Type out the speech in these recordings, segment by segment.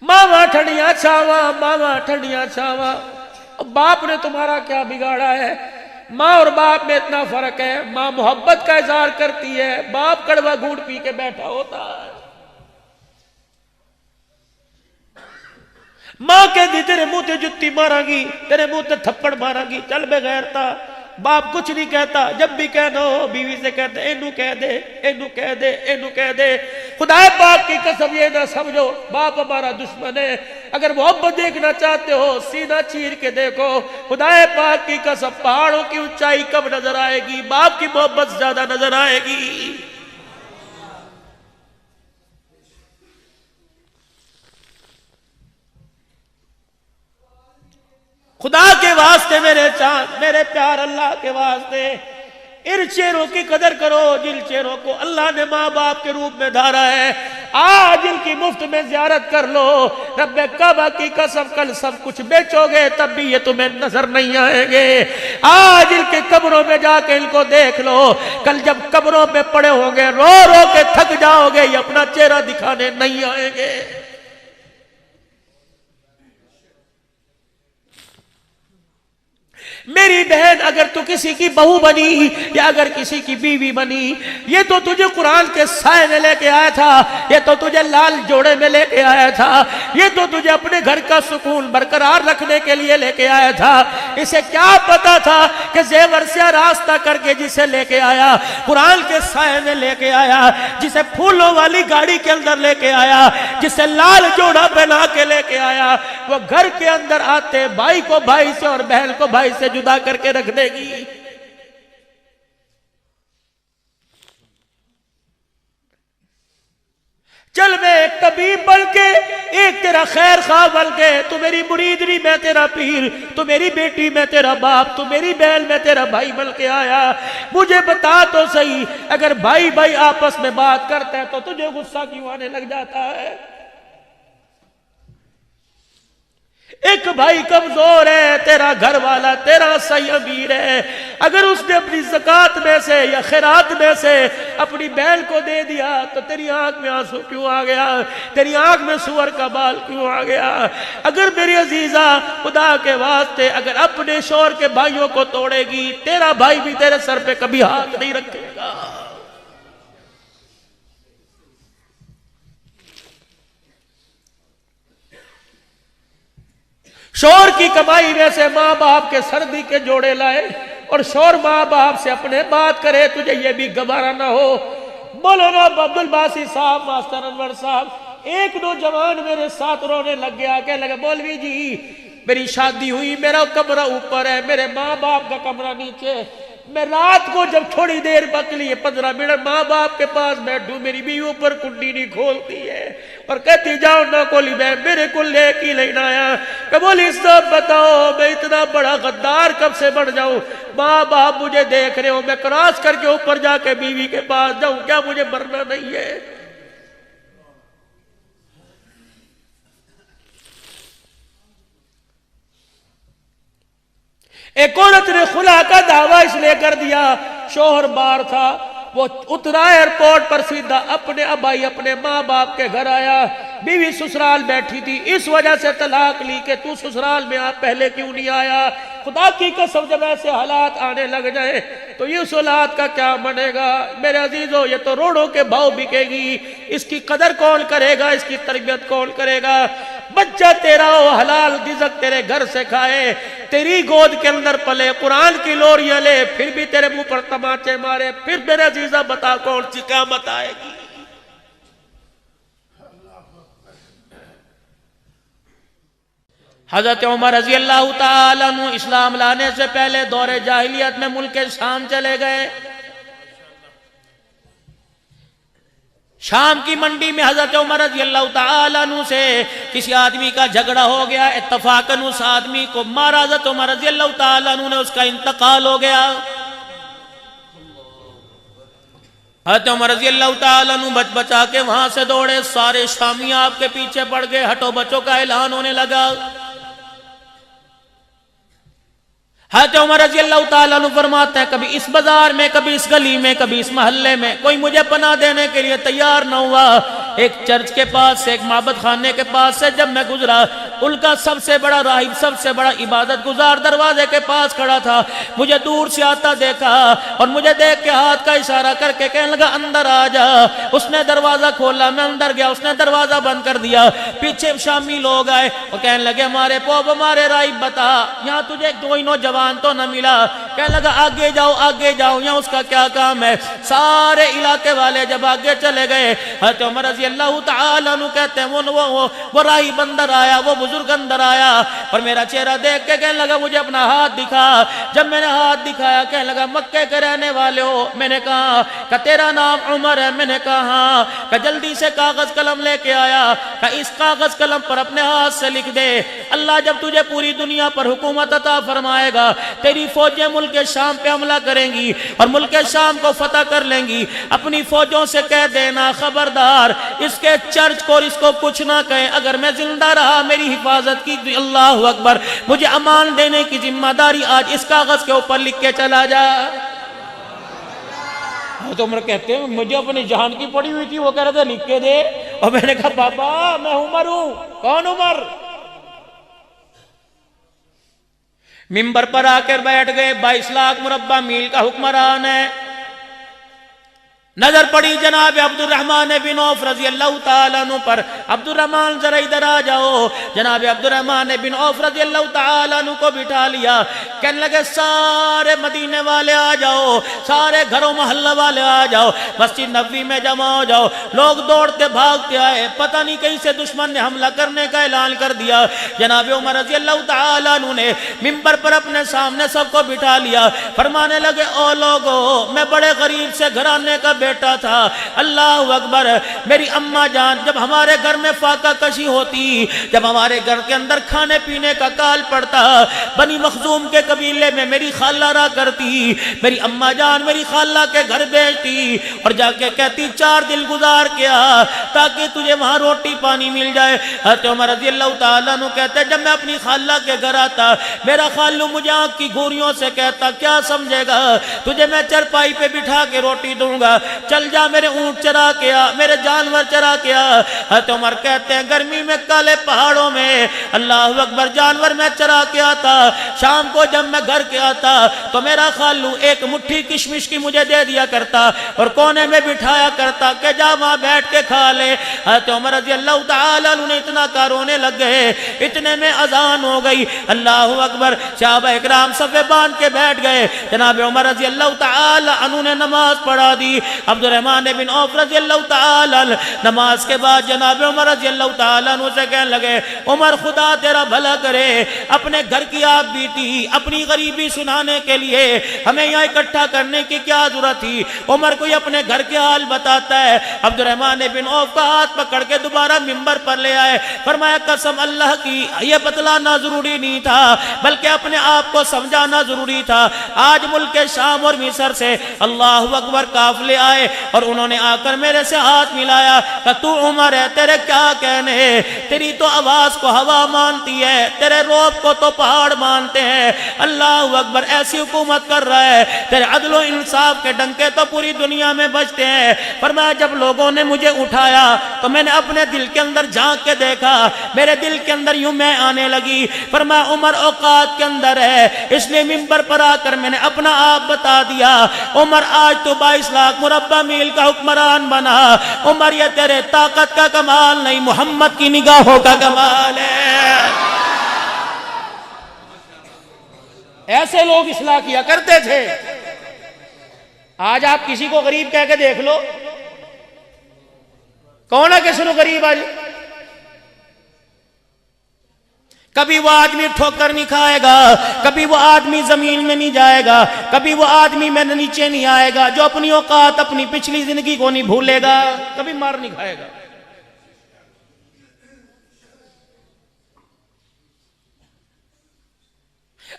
ماما ٹھنڈیاں چھاواں، ماما ٹھنڈیاں چھاواں۔ باپ نے تمہارا کیا بگاڑا ہے؟ ماں اور باپ میں اتنا فرق ہے، ماں محبت کا اظہار کرتی ہے، باپ کڑوا گھونٹ پی کے بیٹھا ہوتا ہے۔ ماں کہتی تیرے منہ تے جتی مارا گی، تیرے منہ تے تھپڑ مارا گی، چل بے غیرتا۔ باپ کچھ نہیں کہتا، جب بھی کہنا ہو بیوی سے کہتے اینو کہہ دے، اینو کہہ دے، اینو کہہ دے۔ خدا پاک کی قسم یہ نہ سمجھو باپ ہمارا دشمن ہے۔ اگر محبت دیکھنا چاہتے ہو سینہ چیر کے دیکھو، خدا پاک کی قسم پہاڑوں کی اونچائی کم نظر آئے گی، باپ کی محبت زیادہ نظر آئے گی۔ خدا کے واسطے میرے چاند، میرے پیار اللہ کے واسطے ان چہروں کی قدر کرو جن چہروں کو اللہ نے ماں باپ کے روپ میں دھارا ہے۔ آج ان کی مفت میں زیارت کر لو، رب کعبہ کی قسم کل سب کچھ بیچو گے تب بھی یہ تمہیں نظر نہیں آئیں گے۔ آج ان کے قبروں میں جا کے ان کو دیکھ لو، کل جب قبروں میں پڑے ہوں گے رو رو کے تھک جاؤ گے، یہ اپنا چہرہ دکھانے نہیں آئیں گے۔ میری بہن اگر تو کسی کی بہو بنی یا اگر کسی کی بیوی بنی، یہ تو تجھے قرآن کے سائے میں لے کے آیا تھا، یہ تو تجھے لال جوڑے میں لے کے آیا تھا، یہ تو تجھے اپنے گھر کا سکون برقرار رکھنے کے لیے لے کے آیا تھا۔ اسے کیا پتا تھا کہ زیور سے راستہ کر کے جسے لے کے آیا، قرآن کے سائے میں لے کے آیا، جسے پھولوں والی گاڑی کے اندر لے کے آیا، جسے لال جوڑا پہنا کے لے کے آیا، وہ گھر کے اندر آتے بھائی کو بھائی سے اور بہن کو بھائی سے جدا کر کے رکھ دے گی۔ چل میں ایک طبیب بن کے، ایک تیرا خیر خواہ بن کے، تو میری مریدنی میں تیرا پیر، تو میری بیٹی میں تیرا باپ، تو میری بہن میں تیرا بھائی بن کے آیا۔ مجھے بتا تو صحیح، اگر بھائی بھائی آپس میں بات کرتا ہے تو تجھے غصہ کیوں آنے لگ جاتا ہے؟ ایک بھائی کمزور ہے، تیرا گھر والا تیرا صحیح امیر ہے، اگر اس نے اپنی زکوٰۃ میں سے یا خیرات میں سے اپنی بہن کو دے دیا تو تیری آنکھ میں آنسو کیوں آ گیا؟ تیری آنکھ میں سور کا بال کیوں آ گیا؟ اگر میری عزیزہ خدا کے واسطے اگر اپنے شوہر کے بھائیوں کو توڑے گی، تیرا بھائی بھی تیرے سر پہ کبھی ہاتھ نہیں رکھے گا۔ شوہر کی کمائی میں سے ماں باپ کے سردی کے جوڑے لائے اور شوہر ماں باپ سے اپنے بات کرے، تجھے یہ بھی گوارا نہ ہو۔ مولانا عبد الباسی صاحب، ماسٹر انور صاحب، ایک نوجوان میرے ساتھ رونے لگ گیا، کہنے لگا مولوی جی میری شادی ہوئی، میرا کمرہ اوپر ہے، میرے ماں باپ کا کمرہ نیچے، میں رات کو جب تھوڑی دیر بکلی 15 منٹ ماں باپ کے پاس بیٹھوں، میری بیوی اوپر کنڈی نہیں کھولتی ہے اور کہتی جاؤ نہ کولی میں میرے کو لے کی لینا آیا۔ کہ بولی سب بتاؤ میں اتنا بڑا غدار کب سے بڑھ جاؤں؟ ماں باپ مجھے دیکھ رہے ہو، میں کراس کر کے اوپر جا کے بیوی کے پاس جاؤں، کیا مجھے مرنا نہیں ہے؟ ایک عورت نے خلا کا دعویٰ اس لئے کر دیا، شوہر باہر تھا، وہ اترا ایئرپورٹ پر سیدھا اپنے ابائی اپنے ماں باپ کے گھر آیا، بیوی سسرال بیٹھی تھی، اس وجہ سے طلاق لی کہ تو سسرال میں آ، پہلے کیوں نہیں آیا؟ خدا کی قسم جب ایسے حالات آنے لگ جائیں تو یہ اولاد کا کیا بنے گا؟ میرے عزیزو یہ تو روڑوں کے بھاؤ بکے گی، اس کی قدر کون کرے گا؟ اس کی تربیت کون کرے گا؟ بچہ تیرا ہو، حلال رزق تیرے گھر سے کھائے، تیری گود کے اندر پلے، قرآن کی لوریاں لے، پھر بھی تیرے منہ پر تماچے مارے، پھر میرے عزیزہ بتا کون سی قیامت آئے گی؟ حضرت عمر رضی اللہ تعالیٰ عنہ اسلام لانے سے پہلے دور جاہلیت میں ملک شام چلے گئے۔ شام کی منڈی میں حضرت عمر رضی اللہ تعالیٰ عنہ سے کسی آدمی کا جھگڑا ہو گیا، اتفاقاً اس آدمی کو مارا، حضرت عمر رضی اللہ تعالیٰ عنہ نے اس کا انتقال ہو گیا۔ حضرت عمر رضی اللہ تعالیٰ عنہ بچ بچا کے وہاں سے دوڑے، سارے شامی آپ کے پیچھے پڑ گئے، ہٹو بچوں کا اعلان ہونے لگا۔ حضرت عمر رضی اللہ تعالیٰ عنہ فرماتے ہیں کبھی اس بازار میں، کبھی اس گلی میں، کبھی اس محلے میں کوئی مجھے پناہ دینے کے لیے تیار نہ ہوا۔ ایک چرچ کے پاس سے، ایک معبد خانے کے پاس سے جب میں گزرا، ان کا سب سے بڑا راہب، سب سے بڑا عبادت گزار دروازے کے پاس کھڑا تھا، مجھے دور سے آتا دیکھا اور مجھے دیکھ کے ہاتھ کا اشارہ کر کے کہنے لگا اندر آ جا۔ اس نے دروازہ کھولا، میں اندر گیا، اس نے دروازہ بند کر دیا۔ پیچھے شامی لوگ آئے اور کہنے لگے ہمارے پوپ، ہمارے راہب بتا یہاں تجھے کوئی نوجوان تو نہ ملا؟ کہنے لگا آگے جاؤ آگے جاؤ، یہاں اس کا کیا کام ہے؟ سارے علاقے والے جب آگے چلے گئے، حضرت عمر رضی اللہ تعالیٰ عنہ کہتے ہیں وہ راہب اندر آیا، وہ بزرگ اندر آیا اور میرا چہرہ دیکھ کے کہنے لگا مجھے اپنا ہاتھ دکھا۔ جب میں نے ہاتھ دکھایا کہنے لگا مکے کے رہنے والے ہو؟ میں نے کہا کہ تیرا نام عمر ہے؟ میں نے کہا ہاں۔ کہ جلدی سے کاغذ قلم لے کے آیا، کہ اس کاغذ قلم پر اپنے ہاتھ سے لکھ دے، اللہ جب تجھے پوری دنیا پر حکومت عطا فرمائے گا، تیری فوجیں ملک شام پہ حملہ کریں گی اور ملک شام کو فتح کر لیں گی، اپنی فوجوں سے کہہ دینا خبردار اس کے چرچ کو اور اس کو کچھ نہ کہیں، اگر میں زندہ رہا میری حفاظت کی۔ اللہ اکبر، مجھے امان دینے کی ذمہ داری آج اس کاغذ کے اوپر لکھ کے چلا جا۔ تو عمر کہتے ہیں مجھے اپنی جان کی پڑی ہوئی تھی، وہ کہہ رہا تھا لکھ کے دے، اور میں نے کہا بابا میں عمر ہوں۔ کون عمر؟ ممبر پر آ کر بیٹھ گئے، 22 لاکھ مربع میل کا حکمران ہے۔ نظر پڑی جناب عبد الرحمن بن عوف رضی اللہ تعالیٰ عنہ پر۔ عبد الرحمن ذرا ادھر آ جاؤ۔ جناب عبد الرحمن بن عوف رضی اللہ تعالیٰ عنہ کو بٹھا لیا، کہنے لگے سارے مدینے والے آ جاؤ، سارے گھروں محلہ والے آ جاؤ، مسجد نبوی میں جمع ہو جاؤ۔ لوگ دوڑتے بھاگتے آئے، پتہ نہیں کہیں سے دشمن نے حملہ کرنے کا اعلان کر دیا۔ جناب عمر رضی اللہ تعالیٰ عنہ نے ممبر پر اپنے سامنے سب کو بٹھا لیا، فرمانے لگے او لوگو، میں بڑے غریب سے گھرانے کا بیٹا تھا، اللہ اکبر، میری اماں جان جب ہمارے گھر میں فاقہ کشی ہوتی، جب ہمارے گھر کے اندر کھانے پینے کا کال پڑتا، بنی مخزوم کے قبیلے میں میری خالہ رہا کرتی، میری اماں جان میری خالہ کے گھر بیچتی اور جا کے کہتی 4 دن گزار کیا تاکہ تجھے وہاں روٹی پانی مل جائے۔ حضرت عمر رضی اللہ تعالیٰ عنہ کہتے جب میں اپنی خالہ کے گھر آتا، میرا خالو مجھے آنکھ کی گھوریوں سے کہتا کیا سمجھے گا، تجھے میں چرپائی پہ بٹھا کے روٹی دوں گا، چل جا میرے اونٹ چرا کے آ، میرے جانور چرا کے آ۔ حضرت عمر کہتے ہیں گرمی میں کالے پہاڑوں میں اللہ اکبر جانور میں چرا کے آتا، شام کو جب میں گھر کے آتا تو میرا خالو ایک مٹھی کشمش کی مجھے دے دیا کرتا اور کونے میں بٹھایا کرتا کہ جا وہاں بیٹھ کے کھا لے۔ حضرت عمر رضی اللہ تعالیٰ عنہ نے اتنا کا رونے لگ گئے، اتنے میں اذان ہو گئی، اللہ اکبر، صحابہ اکرام صفے باندھ کے بیٹھ گئے۔ جناب عمر رضی اللہ تعالیٰ عنہ نے نماز پڑھا دی۔ عبد الرحمن بن عوف رضی اللہ تعالیٰ نماز کے بعد جناب عمر رضی اللہ تعالیٰ عنہ سے کہنے لگے عمر خدا تیرا بھلا کرے، اپنے گھر کی آپ بیتی اپنی غریبی سنانے کے لیے ہمیں یہاں اکٹھا کرنے کی کیا ضرورت تھی؟ عمر کوئی اپنے گھر کے حال بتاتا ہے۔ عبد الرحمن بن عوف کا ہاتھ پکڑ کے دوبارہ ممبر پر لے آئے، فرمایا قسم اللہ کی یہ بتلانا ضروری نہیں تھا بلکہ اپنے آپ کو سمجھانا ضروری تھا۔ آج ملک شام اور مصر سے اللہ اکبر قافلے آئے اور انہوں نے آ کر میرے سے ہاتھ ملایا کہ تو عمر ہے، تیرے کیا کہنے، تیری تو آواز کو ہوا مانتی ہے، تیرے روب کو تو پہاڑ مانتے ہیں، اللہ اکبر ایسی حکومت کر رہا ہے، تیرے عدل و انصاف کے ڈنکے تو پوری دنیا میں بجتے ہیں۔ فرمایا جب لوگوں نے مجھے اٹھایا تو میں نے اپنے دل کے اندر جھانک کے دیکھا، میرے دل کے اندر یوں میں آنے لگی۔ فرمایا عمر اوقات کے اندر ہے، اس لیے ممبر پر آ کر میں نے اپنا آپ بتا دیا، عمر آج تو 22 لاکھ مربع میل کا حکمران بنا، عمر یہ تیرے طاقت کا کمال نہیں محمد کی نگاہوں کا کمال ہے۔ ایسے لوگ اصلاح کیا کرتے تھے۔ آج آپ کسی کو غریب کہہ کے دیکھ لو، کون ہے کسی کو غریب؟ آج کبھی وہ آدمی ٹھوکر نہیں کھائے گا، کبھی وہ آدمی زمین میں نہیں جائے گا، کبھی وہ آدمی میں نیچے نہیں آئے گا جو اپنی اوقات اپنی پچھلی زندگی کو نہیں بھولے گا، کبھی مار نہیں کھائے گا۔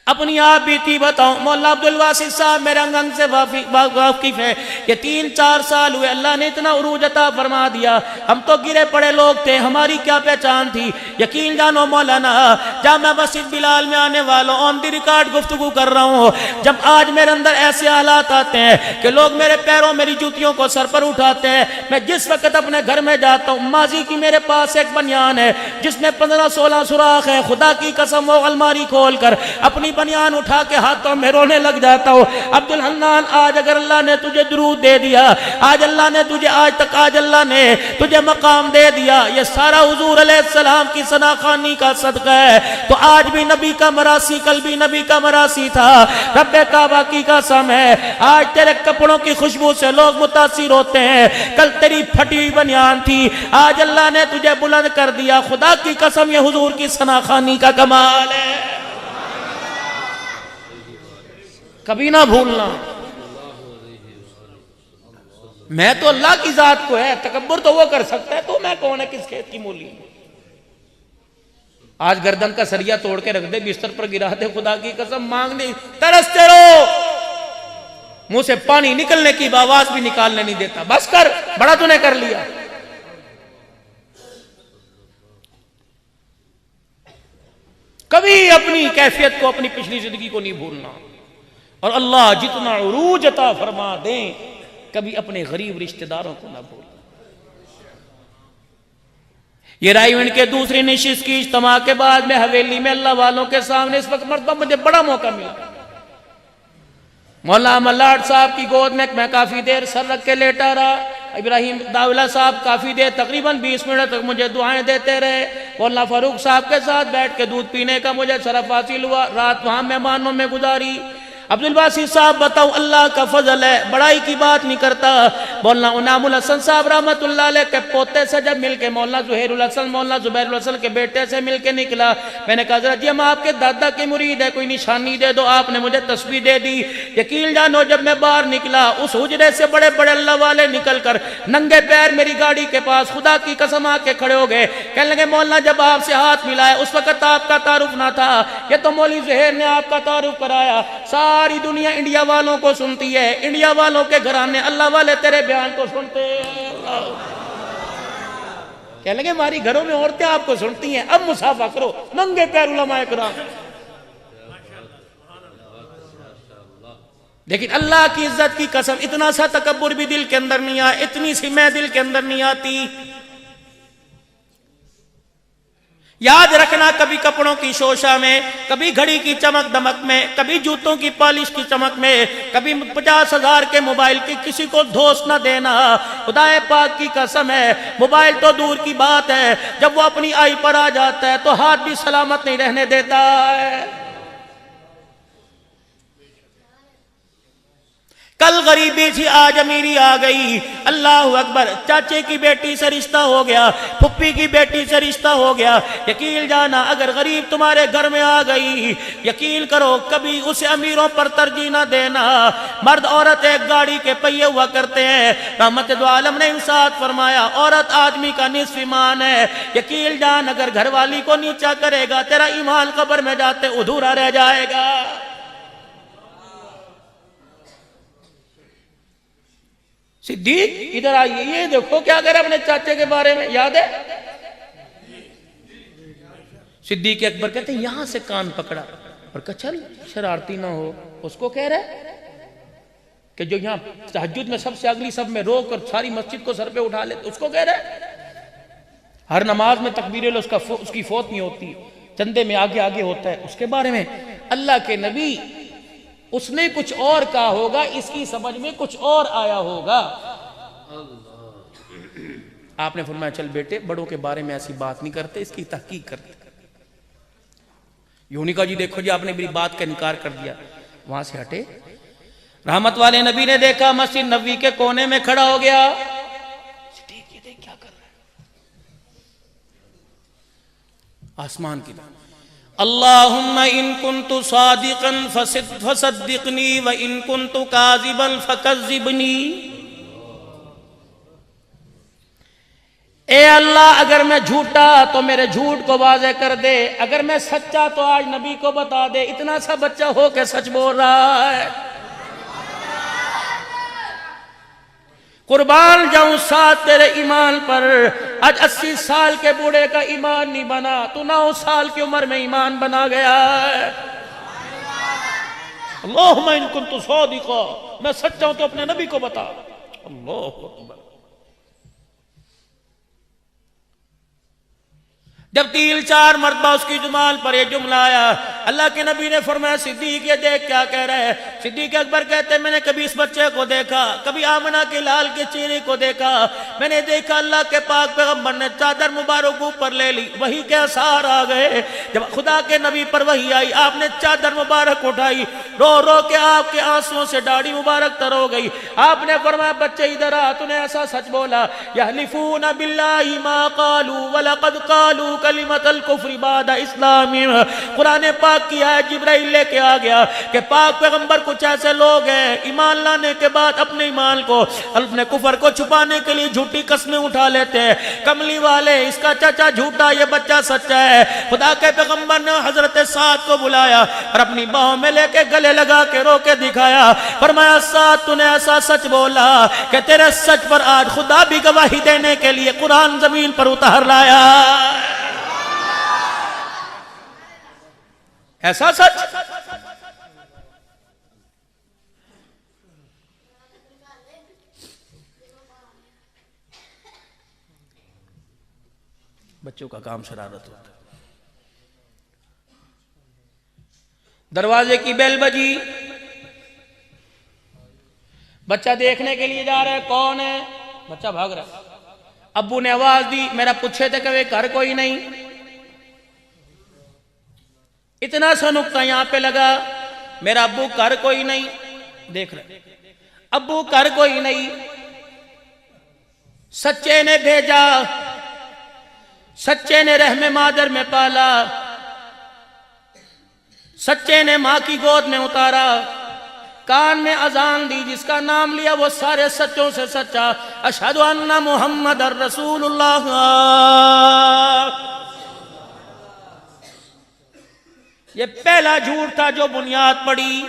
اپنی آپ بھی تھی بتاؤں. مولا عبدالواسی صاحب میرے انگ سے واقف ہے کہ 3-4 سال ہوئے اللہ نے اتنا عروج عطا فرما دیا. ہم تو گرے پڑے لوگ تھے, ہماری کیا پہچان تھی. یقین جانو مولانا, جامع مسجد بلال میں آنے والوں آن دی ریکارڈ گفتگو کر رہا ہوں, جب آج میرے اندر ایسے حالات آتے ہیں کہ لوگ میرے پیروں میری جوتیوں کو سر پر اٹھاتے ہیں, میں جس وقت اپنے گھر میں جاتا ہوں, ماضی کی میرے پاس ایک بنیان ہے جس میں 15-16 سوراخ ہے, خدا کی قسم وہ الماری کھول کر اپنی بنیان اٹھا کے ہاتھوں میں رونے لگ جاتا ہوں. عبدالحنان, آج اگر اللہ نے تجھے درود دے دیا, آج اللہ نے تجھے آج اللہ نے تجھے مقام دے دیا, یہ سارا حضور علیہ السلام کی ثناخوانی کا صدقہ ہے. تو آج بھی نبی کا مراسی, کل بھی نبی کا مراسی تھا. رب کعبہ کی قسم ہے, آج تیرے کپڑوں کی خوشبو سے لوگ متاثر ہوتے ہیں, کل تیری پھٹی ہوئی بنیان تھی, آج اللہ نے تجھے بلند کر دیا. خدا کی قسم یہ حضور کی ثناخوانی کا کمال ہے, کبھی نہ بھولنا. میں تو اللہ کی ذات کو ہے, تکبر تو وہ کر سکتا ہے, تو میں کون ہے, کس کھیت کی مولی. آج گردن کا سریا توڑ کے رکھ دے, بستر پر گرا دے, خدا کی قسم مانگنے ترستے رہو, منہ سے پانی نکلنے کی آواز بھی نکالنے نہیں دیتا. بس کر, بڑا تو نے کر لیا. کبھی اپنی کیفیت کو, اپنی پچھلی زندگی کو نہیں بھولنا. اور اللہ جتنا عروج عطا فرما دیں, کبھی اپنے غریب رشتہ داروں کو نہ بھولنا. یہ رائے ایونٹ کے دوسری نشست کی اجتماع کے بعد میں حویلی میں اللہ والوں کے سامنے اس وقت مرتبہ مجھے بڑا موقع ملا. مولانا ملاٹ صاحب کی گود میں کافی دیر سر رکھ کے لیٹا رہا. ابراہیم داولہ صاحب کافی دیر تقریباً 20 منٹ تک مجھے دعائیں دیتے رہے. مولانا فاروق صاحب کے ساتھ بیٹھ کے دودھ پینے کا مجھے شرف حاصل ہوا. رات وہاں مہمانوں میں گزاری. عبدالباسی صاحب بتاؤ, اللہ کا فضل ہے, بڑائی کی بات نہیں کرتا. مولانا انعام الحسن صاحب رحمت اللہ علیہ کے پوتے سے جب مل کے مولانا زہیر الحسن, مولانا زبیر الحسن کے بیٹے سے مل کے نکلا, میں نے کہا حضرت جی ہم آپ کے دادا کے مرید ہیں, کوئی نشانی دے دو. آپ نے مجھے تسبیح دے دی. یقین جانو جب میں باہر نکلا, اس حجرے سے بڑے بڑے اللہ والے نکل کر ننگے پیر میری گاڑی کے پاس خدا کی قسم آ کے کھڑے ہو گئے. کہنے لگے مولانا جب آپ سے ہاتھ ملائے اس وقت آپ کا تعارف نہ تھا, یہ تو مولوی زہیر نے آپ کا تعارف کرایا. ساری دنیا انڈیا والوں کو سنتی ہے, انڈیا والوں کے گھرانے اللہ والے تیرے بیان کو سنتے ہیں. کہنے لگے ہماری گھروں میں عورتیں آپ کو سنتی ہیں, اب مصافحہ کرو. ننگے پیر علماء کرام. لیکن اللہ کی عزت کی قسم اتنا سا تکبر بھی دل کے اندر نہیں آیا, اتنی سی میں دل کے اندر نہیں آتی. یاد رکھنا, کبھی کپڑوں کی شوشہ میں, کبھی گھڑی کی چمک دمک میں, کبھی جوتوں کی پالش کی چمک میں, کبھی 50,000 کے موبائل کی کسی کو دھوس نہ دینا. خدا پاک کی قسم ہے, موبائل تو دور کی بات ہے, جب وہ اپنی آئی پر آ جاتا ہے تو ہاتھ بھی سلامت نہیں رہنے دیتا ہے. کل غریبی تھی, آج امیری آ گئی. اللہ اکبر. چاچے کی بیٹی سے رشتہ ہو گیا, پھپھی کی بیٹی سے رشتہ ہو گیا. یقین جانا اگر غریب تمہارے گھر میں آ گئی, یقین کرو کبھی اسے امیروں پر ترجیح نہ دینا. مرد عورت ایک گاڑی کے پہیے ہوا کرتے ہیں. رحمت دو عالم نے ارشاد فرمایا, عورت آدمی کا نصف ایمان ہے. یقین جان اگر گھر والی کو نیچا کرے گا, تیرا ایمان قبر میں جاتے ادھورا رہ جائے گا. صدیق ادھر آئیے, یہ دیکھو کیا کر اپنے چاچے کے بارے میں, یاد ہے؟ صدیق اکبر کہتے ہیں یہاں سے کان پکڑا اور کہا چل شرارتی نہ ہو. اس کو کہہ رہے کہ جو یہاں تہجد میں سب سے اگلی سب میں روک اور ساری مسجد کو سر پہ اٹھا لیتے, اس کو کہہ رہے ہر نماز میں تکبیر اس کی فوت نہیں ہوتی, چندے میں آگے آگے ہوتا ہے. اس کے بارے میں اللہ کے نبی, اس نے کچھ اور کہا ہوگا, اس کی سمجھ میں کچھ اور آیا ہوگا. آپ نے فرمایا چل بیٹے بڑوں کے بارے میں ایسی بات نہیں کرتے, اس کی تحقیق کرتے. یوں نہیں کہا جی دیکھو جی آپ نے میری بات کا انکار کر دیا. وہاں سے ہٹے. رحمت والے نبی نے دیکھا مسجد نبوی کے کونے میں کھڑا ہو گیا. یہ دیکھ کیا کر رہا ہے, آسمان کی طرف. اللہم ان کنت صادقا فصدقنی و ان کنت کاذبا فکذبنی. اے اللہ اگر میں جھوٹا تو میرے جھوٹ کو واضح کر دے، اگر میں سچا تو آج نبی کو بتا دے۔ اتنا سا بچہ ہو کے سچ بول رہا ہے۔ قربان جاؤں ساتھ تیرے ایمان پر، آج 80 سال کے بوڑھے کا ایمان نہیں بنا، تو 9 سال کی عمر میں ایمان بنا گیا ہے۔ اللہم ان کنت صادقا، میں سچا ہوں تو اپنے نبی کو بتا۔ اللہ اکبر۔ جب 3-4 مرتبہ اس کی زبان پر یہ جملہ آیا، اللہ کے نبی نے فرمایا صدیق یہ دیکھ کیا کہہ رہا ہے؟ صدیق اکبر کہتے ہیں میں نے کبھی اس بچے کو دیکھا، کبھی آمنہ کے لال کے چہرے کو دیکھا، میں نے دیکھا اللہ کے پاک پیغمبر نے چادر مبارک اوپر لے لی، وحی کے اثار آ گئے۔ جب خدا کے نبی پر وحی آئی، آپ نے چادر مبارک اٹھائی، رو رو کے آپ کے آنسوؤں سے داڑھی مبارک تر ہو گئی۔ آپ نے فرمایا بچے ادھر آ، تو نے ایسا سچ بولا، یحلفون باللہ ما قالوا ولقد قالوا کلمت الکفر بعد اسلام۔ قرآن پاک کی آیت جبرائیل لے کے آ گیا کہ پاک پیغمبر کچھ ایسے لوگ ہیں ایمان لانے کے بعد اپنے ایمان کو، اپنے کفر کو چھپانے کے لیے جھوٹی قسمیں اٹھا لیتے ہیں۔ کملی والے اس کا چچا جھوٹا، یہ بچہ سچا ہے۔ خدا کے پیغمبر نے حضرت سعد کو بلایا اور اپنی باہوں میں لے کے گلے لگا کے رو کے دکھایا، فرمایا سعد تو نے ایسا سچ بولا کہ تیرے سچ پر آج خدا بھی گواہی دینے کے لیے قرآن زمین پر اتار لایا۔ ایسا سچ۔ بچوں کا کام شرارت ہوتا ہے۔ دروازے کی بیل بجی، بچہ دیکھنے کے لیے جا رہا ہے، کون ہے؟ بچہ بھاگ رہا ہے۔ ابو نے آواز دی، میرا پوچھے تھے کہ گھر کوئی نہیں۔ اتنا سا نقطہ یہاں پہ لگا، میرا ابو گھر کوئی نہیں، دیکھ رہے ابو گھر کوئی نہیں۔ سچے نے بھیجا، سچے نے رحم مادر میں پالا، سچے نے ماں کی گود میں اتارا، کان میں اذان دی، جس کا نام لیا وہ سارے سچوں سے سچا۔ اشہد ان محمد رسول اللہ۔ یہ پہلا جھوٹ تھا جو بنیاد پڑی۔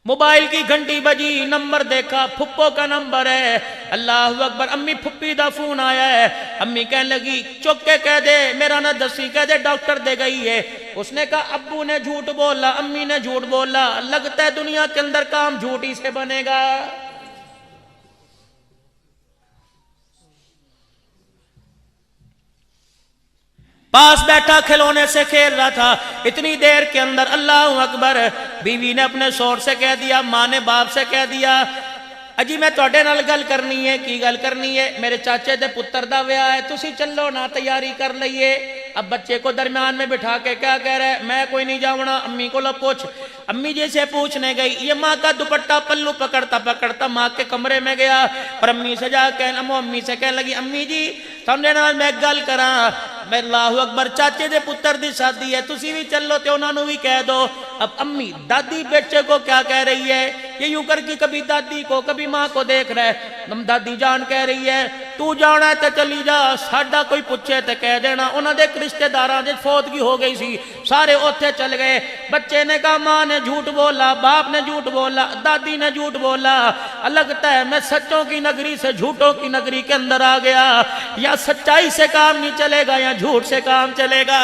موبائل کی گھنٹی بجی، نمبر دیکھا، پھپھو کا نمبر ہے۔ اللہ اکبر، امی پھپھی دا فون آیا ہے۔ امی کہنے لگی چک کے کہہ دے میرا نہ دسی، کہہ دے ڈاکٹر دے گئی ہے۔ اس نے کہا ابو نے جھوٹ بولا، امی نے جھوٹ بولا، لگتا ہے دنیا کے اندر کام جھوٹی سے بنے گا۔ پاس بیٹھا کھلونے سے کھیل رہا تھا، اتنی دیر کے اندر اللہ اکبر، بیوی نے اپنے شوہر سے کہہ دیا، ماں نے باپ سے کہہ دیا اجی میں توڑے نال گل کرنی ہے۔ کی گل کرنی ہے؟ میرے چاچے دے پتر دا ویاہ ہے، تسی چلو نا تیاری کر لئیے۔ اب بچے کو درمیان میں بٹھا کے کیا کہہ رہے ہیں؟ میں کوئی نہیں جاؤنا، امی کو لو پوچھ۔ امی جی سے پوچھنے گئی، یہ ماں کا دوپٹہ پلو پکڑتا پکڑتا ماں کے کمرے میں گیا اور امی سے جا کے امی سے کہنے لگی امی جی تھوڑے نال میں گل کراں، میں اللہ اکبر چاچے دے پتر دی شادی ہے، تسی بھی چلو تے انہاں نوں بھی کہہ دو۔ اب امی دادی بیٹے کو کیا کہہ رہی ہے؟ یہ یوں کر کے کبھی دادی کو کبھی ماں کو دیکھ رہے، دادی جان کہہ رہی ہے تو جانا ہے تے چلی جا، ساڈا کوئی پوچھے تے کہہ دینا۔ انہاں دے رشتہ داراں دے فوتگی ہو گئی سی، سارے اوتھے چل گئے۔ بچے نے کہا ماں نے جھوٹ بولا، باپ نے جھوٹ بولا، دادی نے جھوٹ بولا، لگتا ہے میں سچوں کی نگری سے جھوٹوں کی نگری کے اندر آ گیا۔ یا سچائی سے کام نہیں چلے گا یا جھوٹ سے کام چلے گا۔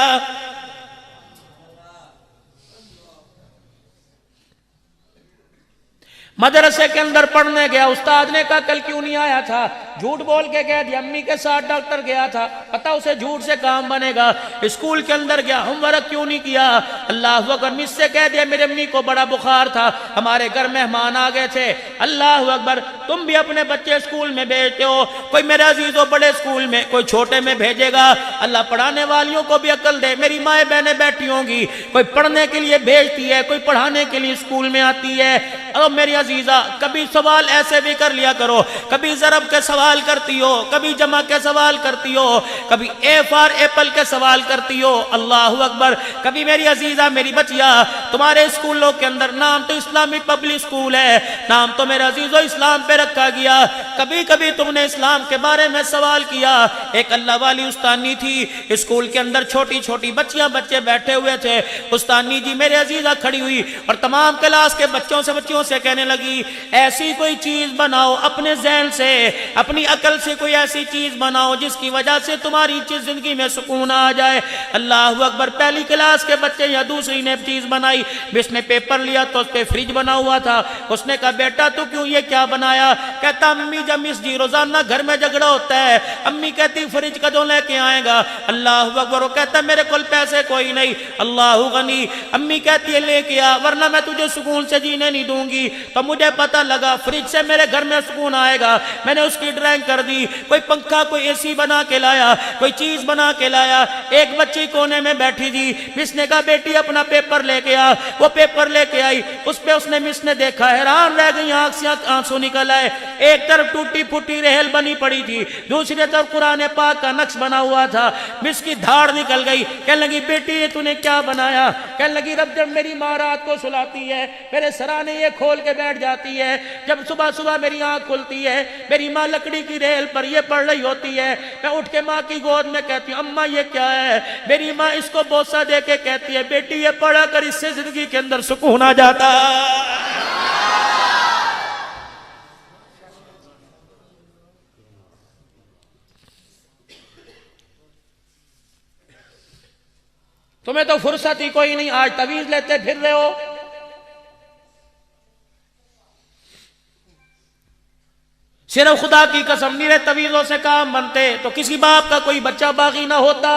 مدرسے کے اندر پڑھنے گیا، استاد نے کہا کل کیوں نہیں آیا تھا؟ جھوٹ بول کے کہہ دیا امی کے ساتھ ڈاکٹر گیا تھا، پتہ اسے جھوٹ سے کام بنے گا۔ اسکول کے اندر گیا، ہوم ورک کیوں نہیں کیا؟ اللہ اکبر، مجھ سے کہہ دیا میرے امی کو بڑا بخار تھا، ہمارے گھر مہمان آ گئے تھے۔ اللہ اکبر، تم بھی اپنے بچے اسکول میں بھیجتے ہو، کوئی میرے عزیزوں بڑے اسکول میں، کوئی چھوٹے میں بھیجے گا۔ اللہ پڑھانے والیوں کو بھی عقل دے، میری مائیں بہنیں بیٹھی ہوں گی، کوئی پڑھنے کے لیے بھیجتی ہے، کوئی پڑھانے کے لیے اسکول میں آتی ہے۔ اور میری عزیزہ کبھی سوال ایسے بھی کر لیا کرو، کبھی ضرب کے سوال سوال کرتی ہو، کبھی جمع کے سوال کرتی ہو، کبھی اے فار ایپل کے سوال کرتی ہو. اللہ اکبر. کبھی میری عزیزہ، میری بچیا، تمہارے اسکولوں کے اندر نام تو اسلامی پبلک اسکول ہے، نام تو میرے عزیزو اسلام پہ رکھا گیا، کبھی کبھی تم نے اسلام کے بارے میں سوال کیا. ایک اللہ والی استانی تھی اسکول کے اندر، چھوٹی چھوٹی بچیاں بچے بیٹھے ہوئے تھے. استانی جی میرے عزیزہ کھڑی ہوئی اور تمام کلاس کے بچیوں سے کہنے لگی ایسی کوئی چیز بناؤ اپنے ذہن سے، اپنی عقل سے کوئی ایسی چیز بناؤ جس کی وجہ سے تمہاری زندگی میں سکون آ جائے. اللہ اکبر. پہلی کلاس کے بچے یا دوسری نے چیز بنائی، اس نے پیپر لیا تو اس پہ فریج بنا ہوا تھا. اس نے کہا بیٹا تو کیوں یہ کیا بنایا؟ کہتا امی جب مس جی روزانہ گھر میں جھگڑا ہوتا ہے، امی کہتی فریج کدوں لے کے آئے گا؟ اللہ اکبر. وہ کہتا میرے کول پیسے کوئی نہیں. اللہ غنی. امی کہتی ہے لے کے آ ورنہ میں تجھے سکون سے جینے نہیں دوں گی. تو مجھے پتہ لگا فریج سے میرے گھر میں سکون آئے گا، میں نے اس کی ڈرائنگ کر دی، کوئی پنکھا کوئی اے سی بنا کے لایا، کوئی چیز بنا کے لایا. ایک بچی کونے میں بیٹھی تھی، مس نے کہا بیٹی اپنا پیپر لے کے آ. وہ پیپر لے کے آئی، اس پہ اس نے مس نے دیکھا، حیران رہ گئی، آنکھ سے آنسو نکل آئے. ایک طرف ٹوٹی پھوٹی ریل بنی پڑی تھی، دوسری طرف قرآن پاک کا نقش بنا ہوا تھا. مس کی دھاڑ نکل گئی، کہنے لگی بیٹی یہ تو نے کیا بنایا؟ کہنے لگی رب جب میری ماں رات کو سلاتی ہے میرے سرانے یہ کھول کے بیٹھ جاتی ہے، جب صبح صبح میری آنکھ کھلتی ہے میری ماں لکڑی کی ریل پر یہ پڑھ رہی ہوتی ہے، میں اٹھ کے ماں کی گود میں کہتی ہوں اماں یہ کیا ہے؟ میری ماں اس کو بوسہ دے کے کہتی ہے بیٹی یہ پڑھا کر، اس سے زندگی کے اندر سکون آ جاتا. تمہیں تو فرصت ہی کوئی نہیں، آج تویز لیتے پھر رہے ہو. صرف خدا کی قسم میرے تویزوں سے کام بنتے تو کسی باپ کا کوئی بچہ باقی نہ ہوتا.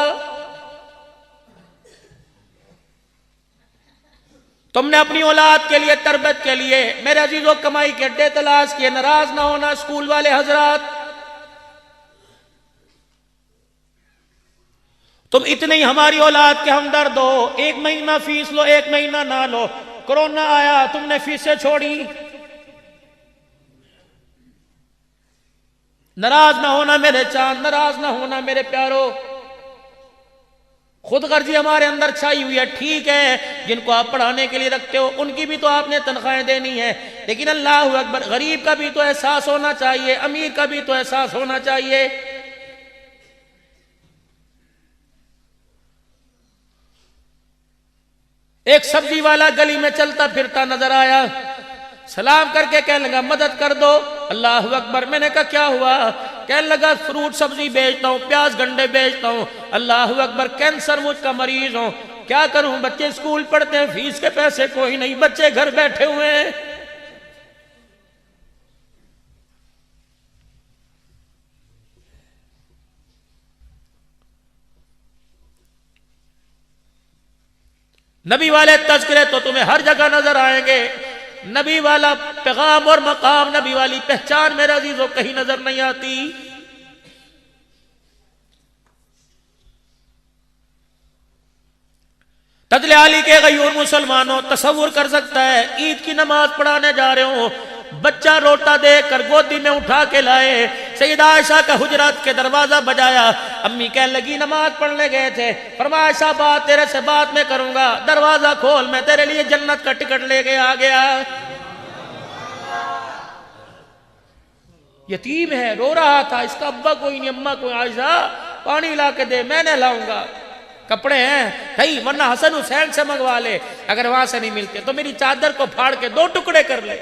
تم نے اپنی اولاد کے لیے تربیت کے لیے میرے عزیزوں کمائی کے اڈے تلاش کیے. ناراض نہ ہونا اسکول والے حضرات، تم اتنے ہی ہماری اولاد کے ہمدرد ہو. ایک مہینہ فیس لو، ایک مہینہ نہ لو. کرونا آیا تم نے فیسیں چھوڑی. ناراض نہ ہونا میرے چاند، ناراض نہ ہونا میرے پیارو. خود غرضی ہمارے اندر چھائی ہوئی ہے. ٹھیک ہے جن کو آپ پڑھانے کے لیے رکھتے ہو ان کی بھی تو آپ نے تنخواہیں دینی ہے، لیکن اللہ اکبر غریب کا بھی تو احساس ہونا چاہیے، امیر کا بھی تو احساس ہونا چاہیے. ایک سبزی والا گلی میں چلتا پھرتا نظر آیا، سلام کر کے کہنے لگا مدد کر دو. اللہ اکبر. میں نے کہا کیا ہوا؟ کہنے لگا فروٹ سبزی بیچتا ہوں، پیاز گنڈے بیچتا ہوں. اللہ اکبر. کینسر مجھ کا مریض ہوں، کیا کروں؟ بچے اسکول پڑھتے ہیں، فیس کے پیسے کوئی نہیں، بچے گھر بیٹھے ہوئے ہیں. نبی والے تذکرے تو تمہیں ہر جگہ نظر آئیں گے، نبی والا پیغام اور مقام، نبی والی پہچان میرے عزیزوں کہیں نظر نہیں آتی. تجل علی کے غیور مسلمانوں تصور کر سکتا ہے عید کی نماز پڑھانے جا رہے ہوں، بچہ روتا دیکھ کر گودی میں اٹھا کے لائے، سیدہ عائشہ کا حجرات کے دروازہ بجایا. امی کہنے لگی نماز پڑھنے گئے تھے، فرمایا عائشہ بات تیرے سے بات میں کروں گا، دروازہ کھول میں تیرے لیے جنت کا ٹکٹ لے کے آ گیا. یتیم ہے، رو رہا تھا، اس کا ابا کوئی نہیں، اماں کوئی. عائشہ پانی لا کے دے، میں نے لاؤں گا. کپڑے ہیں نہیں ورنہ حسن حسین سے منگوا لے، اگر وہاں سے نہیں ملتے تو میری چادر کو پھاڑ کے 2 ٹکڑے کر لے.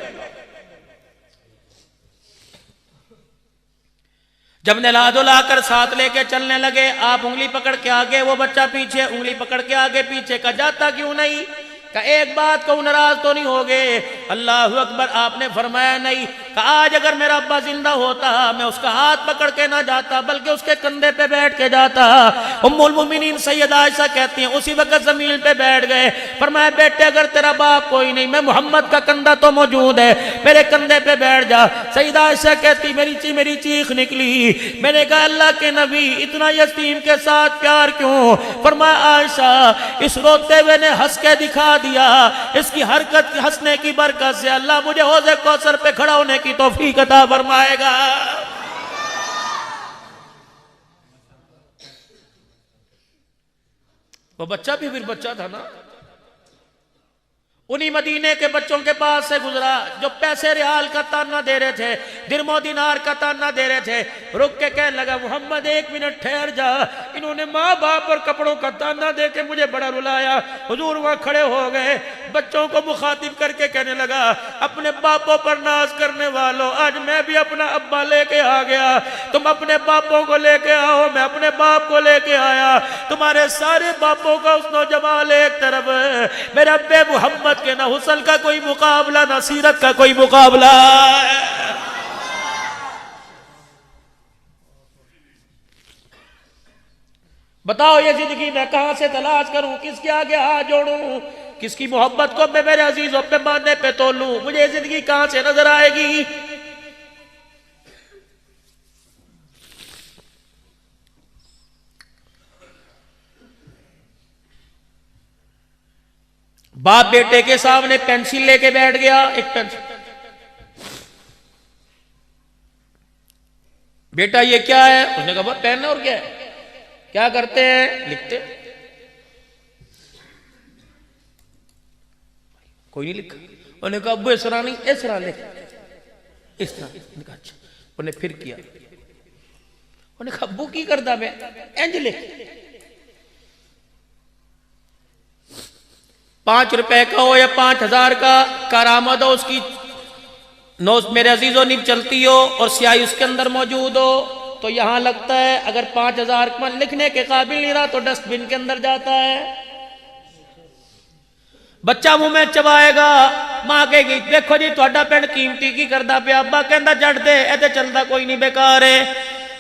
جب نلا دھلا کر ساتھ لے کے چلنے لگے، آپ انگلی پکڑ کے آگے، وہ بچہ پیچھے، انگلی پکڑ کے آگے پیچھے. کا جاتا کیوں نہیں؟ کہ ایک بات کو ناراض تو نہیں ہوگے؟ اللہ اکبر. آپ نے فرمایا نہیں. کہ آج اگر میرا ابا زندہ ہوتا میں اس کا ہاتھ پکڑ کے نہ جاتا بلکہ اس کے کندھے پہ بیٹھ کے جاتا. ام المومنین سیدہ عائشہ کہتی ہیں اسی وقت زمین پہ بیٹھ گئے، فرمایا بیٹے اگر تیرا باپ کوئی نہیں، میں محمد کا کندھا تو موجود ہے، میرے کندھے پہ بیٹھ جا. سیدہ عائشہ کہتی میری چیخ نکلی. میں نے کہا اللہ کے نبی اتنا یتیم کے ساتھ پیار کیوں؟ فرمایا عائشہ اس روتے ہوئے نے ہنس کے دکھا دیا، اس کی حرکت کی ہنسنے کی برکت سے اللہ مجھے حوض کوثر پہ کھڑا ہونے کی توفیق عطا فرمائے گا. وہ بچہ بھی پھر بچہ تھا نا. انہی مدینے کے بچوں کے پاس سے گزرا جو پیسے ریال کا تانا دے رہے تھے, درم و دینار کا تانا دے رہے تھے. رک کے کہنے لگا محمد ایک منٹ ٹھہر جا, انہوں نے ماں باپ اور کپڑوں کا تانا دے کے مجھے بڑا رلایا. حضور وہاں کھڑے ہو گئے, بچوں کو مخاطب کر کے کہنے لگا اپنے باپوں پر ناز کرنے والوں, آج میں بھی اپنا ابا لے کے آ گیا. تم اپنے باپوں کو لے کے آؤ, میں اپنے باپ کو لے کے آیا. تمہارے سارے باپوں کا حسن و جمال ایک طرف, میرے ابے محمد کہ نہ حسن کا کوئی مقابلہ نہ سیرت کا کوئی مقابلہ. بتاؤ یہ زندگی میں کہاں سے تلاش کروں, کس کے آگے ہاتھ جوڑوں, کس کی محبت کو میں میرے عزیزوں پہ ماننے پہ تولوں, مجھے یہ زندگی کہاں سے نظر آئے گی. باپ بیٹے کے سامنے پینسل لے کے بیٹھ گیا, ایک پینسل. بیٹا یہ کیا ہے؟ اس نے کہا پین ہے, اور کیا ہے, کیا کرتے ہیں؟ لکھتے. کوئی نہیں لکھا. انہوں نے کہا ابو اس طرح نہیں, اس طرح لکھ, اس طرح. انہوں نے کہا اچھا. انہوں نے پھر کیا. انہوں نے کہا ابو کی کردہ میں انج لکھ. 5 روپے کا ہو یا 5000 کا کارآمد ہو, اس کی نوز میرے عزیزوں نیب چلتی ہو اور سیاہی اس کے اندر موجود ہو تو یہاں لگتا ہے. اگر 5000 کا لکھنے کے قابل نہیں رہا تو ڈسٹ بن کے اندر جاتا ہے. بچہ منہ میں چبائے گا, ماں کہے گی دیکھو جی تہاڈا پینڈ قیمتی کی کردہ پہ, ابا کہندا جڑ دے, ایسے چلتا کوئی نہیں, بیکار ہے.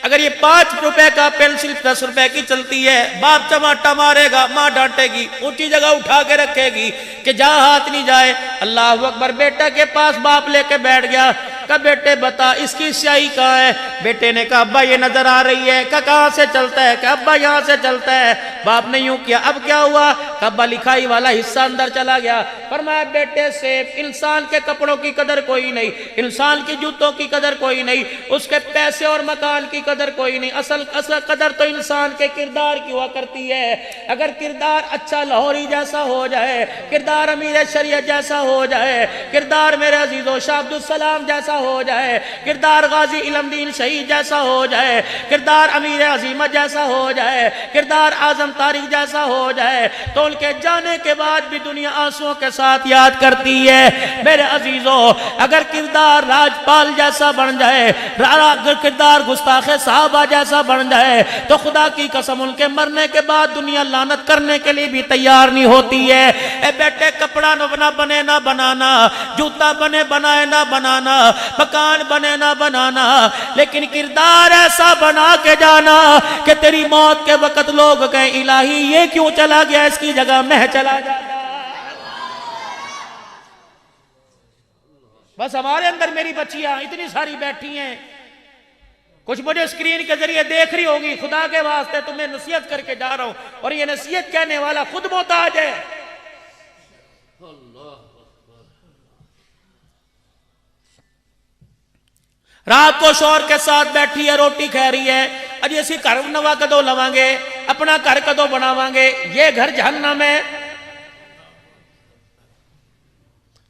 اگر یہ 5 روپے کا پینسل 10 روپے کی چلتی ہے, باپ چماٹا مارے گا, ماں ڈانٹے گی, اونچی جگہ اٹھا کے رکھے گی کہ جہاں ہاتھ نہیں جائے. اللہ اکبر. بیٹا کے پاس باپ لے کے بیٹھ گیا, کہا بیٹے بتا اس کی سیاہی کہاں ہے؟ بیٹے نے کہا ابا یہ نظر آ رہی ہے. کہا کہاں سے چلتا ہے؟ کہا ابا یہاں سے چلتا ہے. باپ نے یوں کیا, اب کیا ہوا؟ کہا ابا لکھائی والا حصہ اندر چلا گیا. فرمایا بیٹے سے انسان کے کپڑوں کی قدر کوئی نہیں, انسان کی جوتوں کی قدر کوئی نہیں, اس کے پیسے اور مکان کی قدر کوئی نہیں, اصل قدر تو انسان کے کردار کی ہوا کرتی ہے. اگر کردار اچھا لاہوری جیسا ہو جائے, کردار امیر شریعت جیسا ہو جائے, کردار میرے عزیزو شاہ عبدالسلام جیسا ہو جائے, کردار غازی علم دین شہید جیسا ہو جائے, کردار امیر عظیمت جیسا ہو جائے, کردار اعظم تاریخ جیسا ہو جائے, تو ان کے جانے کے بعد بھی دنیا آنسوؤں کے ساتھ یاد کرتی ہے. میرے عزیزو اگر کردار راجپال جیسا بن جائے, اگر کردار گستاخ صحابہ جیسا بن جائے, تو خدا کی قسم ان کے مرنے کے بعد دنیا لعنت کرنے کے لیے بھی تیار نہیں ہوتی ہے. اے بیٹے کپڑا نہ بنے نہ بنانا, جوتا بنے بنائے نہ بنانا, مکان بنے نہ بنانا, لیکن کردار ایسا بنا کے جانا کہ تیری موت کے وقت لوگ کہیں الہی یہ کیوں چلا گیا, اس کی جگہ میں چلا جاتا. بس ہمارے اندر میری بچیاں اتنی ساری بیٹھی ہیں, کچھ مجھے اسکرین کے ذریعے دیکھ رہی ہوگی. خدا کے واسطے تمہیں نصیحت کر کے جا رہا ہوں, اور یہ نصیحت کہنے والا خود محتاج ہے. رات کو شوہر کے ساتھ بیٹھی ہے, روٹی کھا رہی ہے, اجی اسی گھر نوا کدو لواں گے, اپنا گھر کدو بناواں گے. یہ گھر جہنم ہے.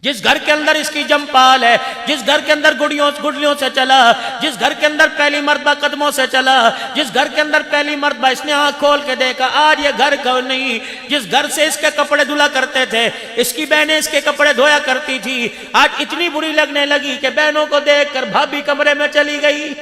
جس گھر کے اندر اس کی جمپال ہے, جس گھر کے اندر گڑلیوں سے چلا, جس گھر کے اندر پہلی مرتبہ قدموں سے چلا, جس گھر کے اندر پہلی مرتبہ اس نے آنکھ کھول کے دیکھا, آج یہ گھر کو نہیں. جس گھر سے اس کے کپڑے دھلا کرتے تھے, اس کی بہنیں اس کے کپڑے دھویا کرتی تھی, آج اتنی بری لگنے لگی کہ بہنوں کو دیکھ کر بھابی کمرے میں چلی گئی.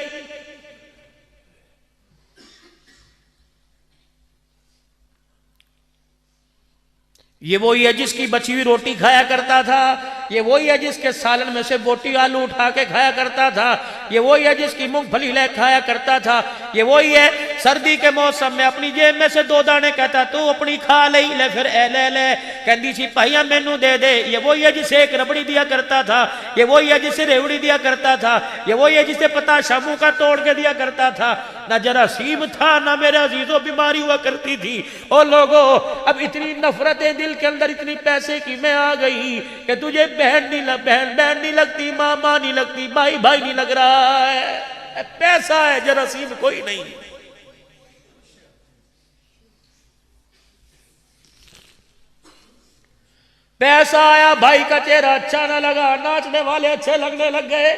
یہ وہی ہے جس کی بچی ہوئی روٹی کھایا کرتا تھا, یہ وہی ہے جس کے سالن میں سے بوٹی آلو اٹھا کے کھایا کرتا تھا, یہ وہی ہے جس کی مونگ پھلی لے کھایا کرتا تھا, یہ وہی ہے سردی کے موسم میں اپنی جیب میں سے 2 دانے کہتا تو اپنی کھا لے پھر اے لے کہندی سی بھائیاں مینوں دے دے. یہ وہی ہے جسے ایک ربڑی دیا کرتا تھا, یہ وہی ہے جسے ریوڑی دیا کرتا تھا, یہ وہی ہے جسے پتا شاموں کا توڑ کے دیا کرتا تھا. نہ جراثیم تھا, نہ میرے عزیزوں بیماری ہوا کرتی تھی. اور لوگوں اب اتنی نفرتیں دل کے اندر اتنی پیسے کی میں آ گئی کہ تجھے بہن نہیں لگتی, ماں نہیں لگتی, بھائی نہیں لگ رہا ہے. پیسہ ہے, جراثیم کوئی نہیں. پیسہ آیا، بھائی کا چہرہ اچھا نہ لگا، ناچنے والے اچھے لگنے لگ گئے.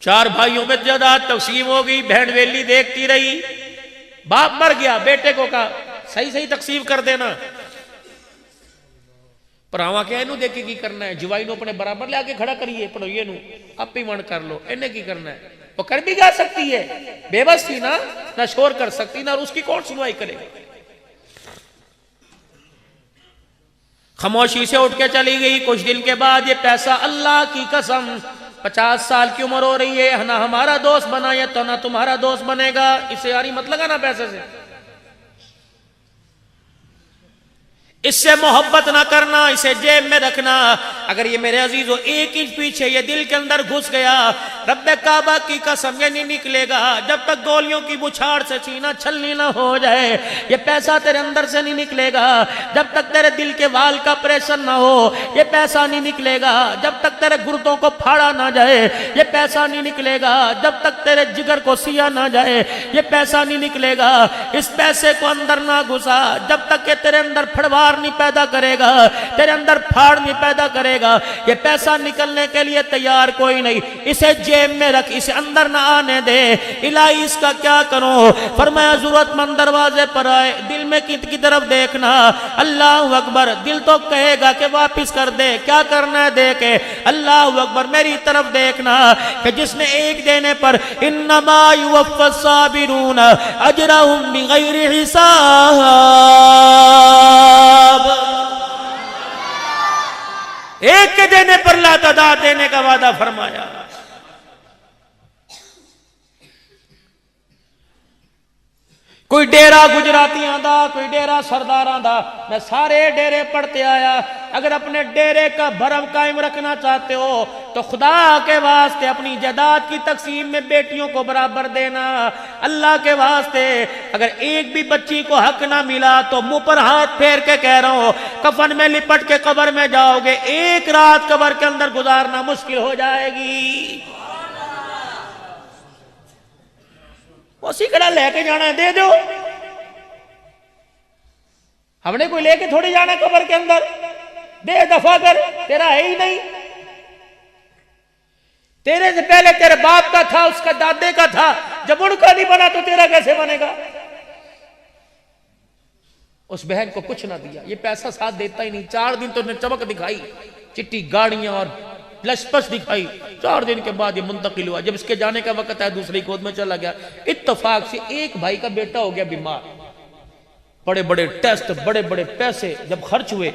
چار بھائیوں میں جائیداد تقسیم ہو گئی. بہن ویلی دیکھتی رہی. باپ مر گیا، بیٹے کو کہا صحیح صحیح تقسیم کر دینا. پراواں کیا انہوں دیکھے کی کرنا ہے، جوائی نو اپنے برابر لے آکے کھڑا کریے، پڑھوئیے نو آپ ہی ون کر لو. انہیں کی کرنا ہے، وہ کر بھی جا سکتی ہے، بے بس تھی نا، نہ شور کر سکتی، نہ اس کی کون سنوائی کرے. خاموشی سے اٹھ کے چلی گئی. کچھ دن کے بعد یہ پیسہ، اللہ کی قسم 50 سال کی عمر ہو رہی ہے، نہ ہمارا دوست بنا یہ تو نہ تمہارا دوست بنے گا. اس سے یاری مت لگا نا پیسے سے، اس سے محبت نہ کرنا، اسے جیب میں رکھنا. اگر یہ میرے عزیزو 1 انچ پیچھے یہ دل کے اندر گھس گیا، رب کعبہ کی قسم یہ نہیں نکلے گا جب تک گولیوں کی بچھاڑ سے سینہ چھلنی نہ ہو جائے. یہ پیسہ تیرے اندر سے نہیں نکلے گا جب تک تیرے دل کے وال کا آپریشن نہ ہو. یہ پیسہ نہیں نکلے گا جب تک تیرے گردوں کو پھاڑا نہ جائے. یہ پیسہ نہیں نکلے گا جب تک تیرے جگر کو سیا نہ جائے. یہ پیسہ نہیں نکلے گا، اس پیسے کو اندر نہ گھسا جب تک کہ تیرے اندر پھڑوار نہیں پیدا کرے گا، تیرے اندر پھاڑ نہیں پیدا کرے گا. یہ پیسہ نکلنے کے لیے تیار کوئی نہیں. اسے جیب میں رکھ، اسے اندر نہ آنے دے. الہی اس کا کیا کروں؟ فرمایا ضرورت مند دروازے پر آئے، دل میں کی طرف دیکھنا. اللہ اکبر. دل تو کہے گا کہ واپس کر دے، کیا کرنا ہے دے کے. اللہ اکبر. میری طرف دیکھنا کہ جس نے ایک دینے پر انما یوفی الصابرون اجرہم بغیر حساب، ایک کے دینے پر لا تعداد دینے کا وعدہ فرمایا. کوئی ڈیرا گجراتیاں دا، کوئی ڈیرا سرداراں دا، میں سارے ڈیرے پڑھتے آیا. اگر اپنے ڈیرے کا بھرم قائم رکھنا چاہتے ہو تو خدا کے واسطے اپنی جائیداد کی تقسیم میں بیٹیوں کو برابر دینا. اللہ کے واسطے اگر ایک بھی بچی کو حق نہ ملا تو منہ پر ہاتھ پھیر کے کہہ رہا ہوں، کفن میں لپٹ کے قبر میں جاؤ گے، ایک رات قبر کے اندر گزارنا مشکل ہو جائے گی. وہ سیکڑا لے کے جانا ہے دے دو، ہم نے کوئی لے کے تھوڑی جانا ہے قبر کے اندر. دے دفع کر، تیرا ہے ہی نہیں. تیرے سے پہلے تیرے باپ کا تھا، اس کا دادے کا تھا، جب ان کا نہیں بنا تو تیرا کیسے بنے گا؟ اس بہن کو کچھ نہ دیا، یہ پیسہ ساتھ دیتا ہی نہیں. 4 دن تو نے چمک دکھائی، چٹی گاڑیاں اور پلس پس دکھائی. 4 دن کے بعد یہ منتقل ہوا. جب اس کے جانے کا وقت ہے دوسری گود میں چلا گیا. اتفاق سے ایک بھائی کا بیٹا ہو گیا بیمار. بڑے بڑے ٹیسٹ، بڑے بڑے پیسے جب خرچ ہوئے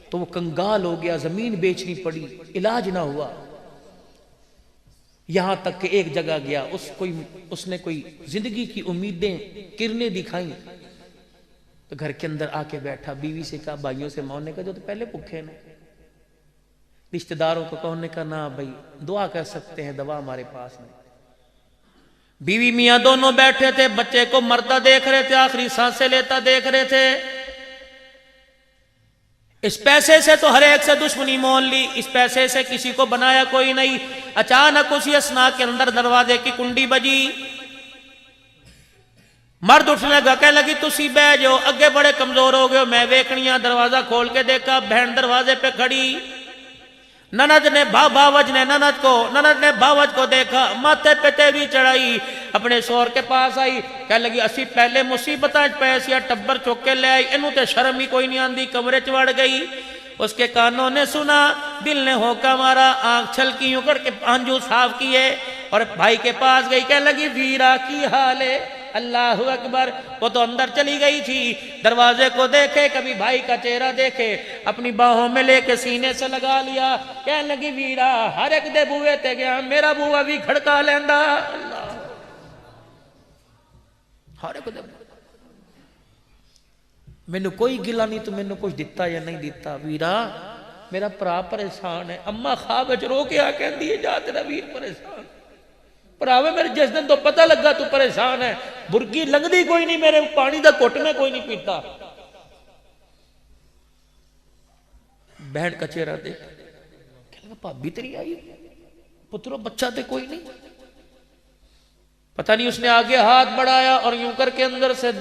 تو وہ کنگال ہو گیا، زمین بیچنی پڑی، علاج نہ ہوا. یہاں تک کہ ایک جگہ گیا، اس نے کوئی زندگی کی امیدیں کرنے دکھائیں تو گھر کے اندر آ کے بیٹھا. بیوی سے کہا، بھائیوں سے ماننے کا جو تو پہلے بھوکے نے، رشتہ داروں کو کہنے کا نہ بھائی دعا کر سکتے ہیں، دوا ہمارے پاس نہیں. بیوی میاں دونوں بیٹھے تھے، بچے کو مرتا دیکھ رہے تھے، آخری سانسیں لیتا دیکھ رہے تھے. اس پیسے سے تو ہر ایک سے دشمنی مول لی، اس پیسے سے کسی کو بنایا کوئی نہیں. اچانک اسی اثناء کے اندر دروازے کی کنڈی بجی. مرد اٹھنے لگا، کہنے لگی تسی بہ جو، اگے بڑے کمزور ہو گئے. میں ویکھنیاں، دروازہ کھول کے دیکھا بہن دروازے پہ کھڑی. نند نے باوج نے نند نے باوج کو دیکھا، ماتھے پہ تیری چڑھائی، اپنے شوہر کے پاس آئی. کہنے لگی اسی پہلے مصیبتاں پیسیا ٹبر چوک کے لے آئی، انہوں تے شرم ہی کوئی نہیں آندی. کمرے چوڑ گئی. اس کے کانوں نے سنا، دل نے ہوکا مارا، آنکھ چھلکی اکڑ کے آنجو صاف کیے اور بھائی کے پاس گئی. کہنے لگی ویرا کی حال ہے؟ اللہ اکبر. وہ تو اندر چلی گئی تھی، دروازے کو دیکھے، کبھی بھائی کا چہرہ دیکھے، اپنی باہوں میں لے کے سینے سے لگا لیا. کہنے لگی ویرا ہر ایک دے بوئے تے گیا، میرا بوہ بھی کھڑکا لیندا. ہر ایک دے مینوں کوئی گلا نہیں تو مینوں کچھ دیتا یا نہیں دیتا. ویرا میرا پرا پریشان ہے. اما خواب وچ رو کے آ کہندی ہے جا تیرا ویر پریشان. پراوے میرے جس دن تو پتہ لگا تو پریشان ہے، برگی لنگدی کوئی نہیں، میرے پانی دا گھٹ میں کوئی نہیں پیتا. بہن کا چہرہ دیکھ، کہنے لگا بھابی تیری آئی، پترو بچہ تے کوئی نہیں. پتہ نہیں اس نے آگے ہاتھ بڑھایا اور یوں کر کے اندر سے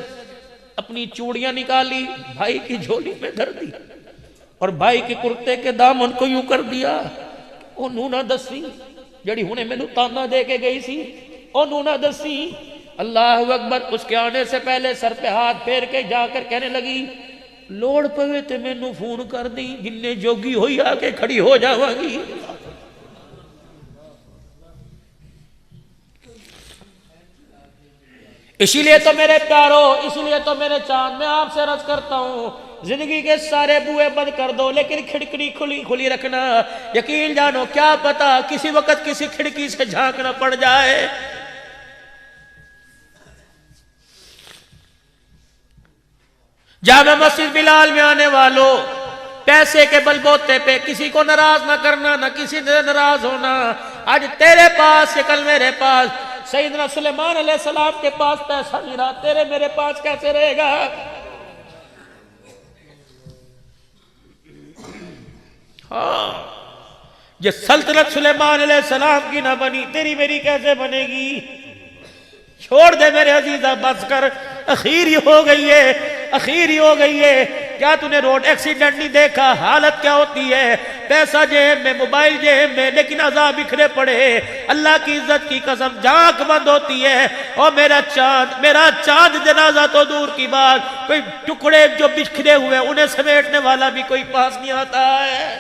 اپنی چوڑیاں نکالی، بھائی کی جھولی میں دھر دی اور بھائی کے کرتے کے دامن کو یوں کر دیا، او نونا دسی جڑی ہونے میں تانا دے کے گئی سی، او نونا دسی۔ اللہ اکبر۔ اس کے آنے سے پہلے سر پہ ہاتھ پھیر کے جا کر کہنے لگی لوڑ پوے تے مینوں فون کر دی، جننے جوگی ہوئی آ کے کھڑی ہو جاواں گی۔ اسی لیے تو میرے پیارو، اسی لیے تو میرے چاند، میں آپ سے عرض کرتا ہوں زندگی کے سارے بوئے بند کر دو لیکن کھڑکی کھلی رکھنا۔ یقین جانو کیا پتا کسی وقت کسی کھڑکی سے جھانکنا پڑ جائے۔ جامع مسجد بلال میں آنے والوں، پیسے کے بل بوتے پہ کسی کو ناراض نہ کرنا، نہ کسی سے ناراض ہونا۔ آج تیرے پاس کہ کل میرے پاس، سیدنا سلیمان علیہ السلام کے پاس پیسہ نہیں رہا، تیرے میرے پاس کیسے رہے گا؟ ہاں، یہ سلطنت سلیمان علیہ السلام کی نہ بنی، تیری میری کیسے بنے گی؟ چھوڑ دے میرے عزیزہ، بس کر، اخیر ہی ہو گئی ہے، اخیر ہی ہو گئی ہے۔ کیا تو نے روڈ ایکسیڈنٹ نہیں دیکھا؟ حالت کیا ہوتی ہے، پیسہ جیب میں، موبائل جیب میں، لیکن عذاب بکھرے پڑے۔ اللہ کی عزت کی قسم جھانک بند ہوتی ہے، اور میرا چاند جنازہ تو دور کی بات، کوئی ٹکڑے جو بکھرے ہوئے انہیں سمیٹنے والا بھی کوئی پاس نہیں آتا ہے۔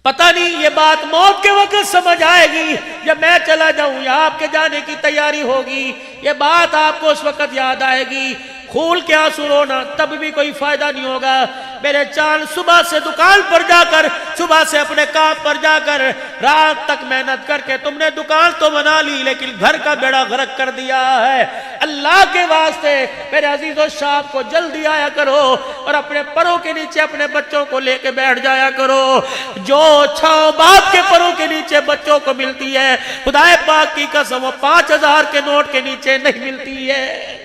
پتہ نہیں یہ بات موت کے وقت سمجھ آئے گی جب میں چلا جاؤں یا آپ کے جانے کی تیاری ہوگی، یہ بات آپ کو اس وقت یاد آئے گی۔ کھول کے آنسو رونا تب بھی کوئی فائدہ نہیں ہوگا۔ میرے چاند صبح سے دکان پر جا کر، صبح سے اپنے کام پر جا کر، رات تک محنت کر کے تم نے دکان تو بنا لی لیکن گھر کا بیڑا غرق کر دیا ہے۔ اللہ کے واسطے میرے عزیز و شام کو جلدی آیا کرو اور اپنے پروں کے نیچے اپنے بچوں کو لے کے بیٹھ جایا کرو۔ جو چھاؤں باپ کے پروں کے نیچے بچوں کو ملتی ہے، خدا پاک کی قسم وہ 5000 کے نوٹ کے نیچے نہیں ملتی ہے۔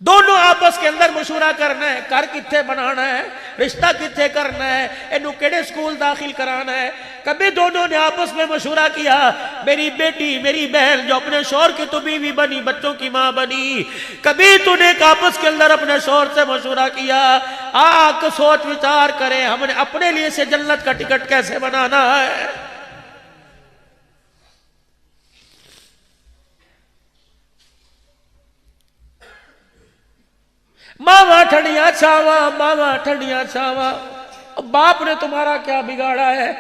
دونوں آپس کے اندر مشورہ کرنا ہے، گھر کتھے بنانا ہے، رشتہ کتھے کرنا ہے، انہوں کیڑے سکول داخل کرانا ہے۔ کبھی دونوں نے آپس میں مشورہ کیا؟ میری بیٹی، میری بہن جو اپنے شوہر کی تو بیوی بنی، بچوں کی ماں بنی، کبھی تو نے آپس کے اندر اپنے شوہر سے مشورہ کیا؟ آگ سوچ وچار کریں ہم نے اپنے لیے سے جنت کا ٹکٹ کیسے بنانا ہے۔ ماما ٹھنڈیاں چھاواں، ماما ٹھنڈیاں چھاواں۔ باپ نے تمہارا کیا بگاڑا ہے؟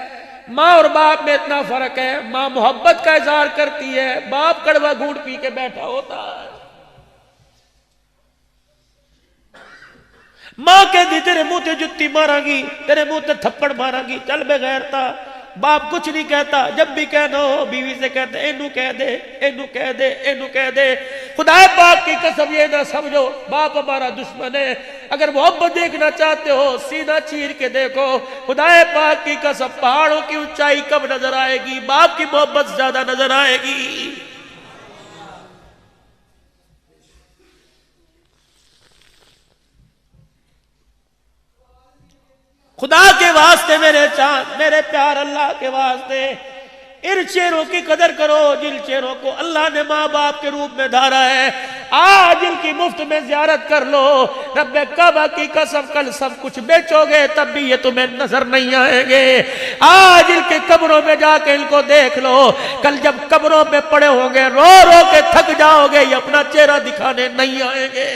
ماں اور باپ میں اتنا فرق ہے، ماں محبت کا اظہار کرتی ہے، باپ کڑوا گھونٹ پی کے بیٹھا ہوتا ہے۔ ماں کہتی تیرے منہ تے جتی ماراں گی، تیرے منہ تے تھپڑ ماراں گی، چل بے غیرتا۔ باپ کچھ نہیں کہتا، جب بھی کہنا ہو بیوی سے کہتے اینو کہہ دے، اینو کہہ دے، اینو کہہ دے۔ خدا پاک کی قسم یہ نہ سمجھو باپ ہمارا دشمن ہے۔ اگر محبت دیکھنا چاہتے ہو سینہ چیر کے دیکھو، خدا پاک کی قسم پہاڑوں کی اونچائی کم نظر آئے گی، باپ کی محبت زیادہ نظر آئے گی۔ خدا کے واسطے میرے چاند، میرے پیار، اللہ کے واسطے ان چہروں کی قدر کرو جن چہروں کو اللہ نے ماں باپ کے روپ میں دھارا ہے۔ آج ان کی مفت میں زیارت کر لو، رب کعبہ کی قسم کل سب کچھ بیچو گے تب بھی یہ تمہیں نظر نہیں آئیں گے۔ آج ان کے قبروں میں جا کے ان کو دیکھ لو، کل جب قبروں میں پڑے ہوں گے رو رو کے تھک جاؤ گے، یہ اپنا چہرہ دکھانے نہیں آئیں گے۔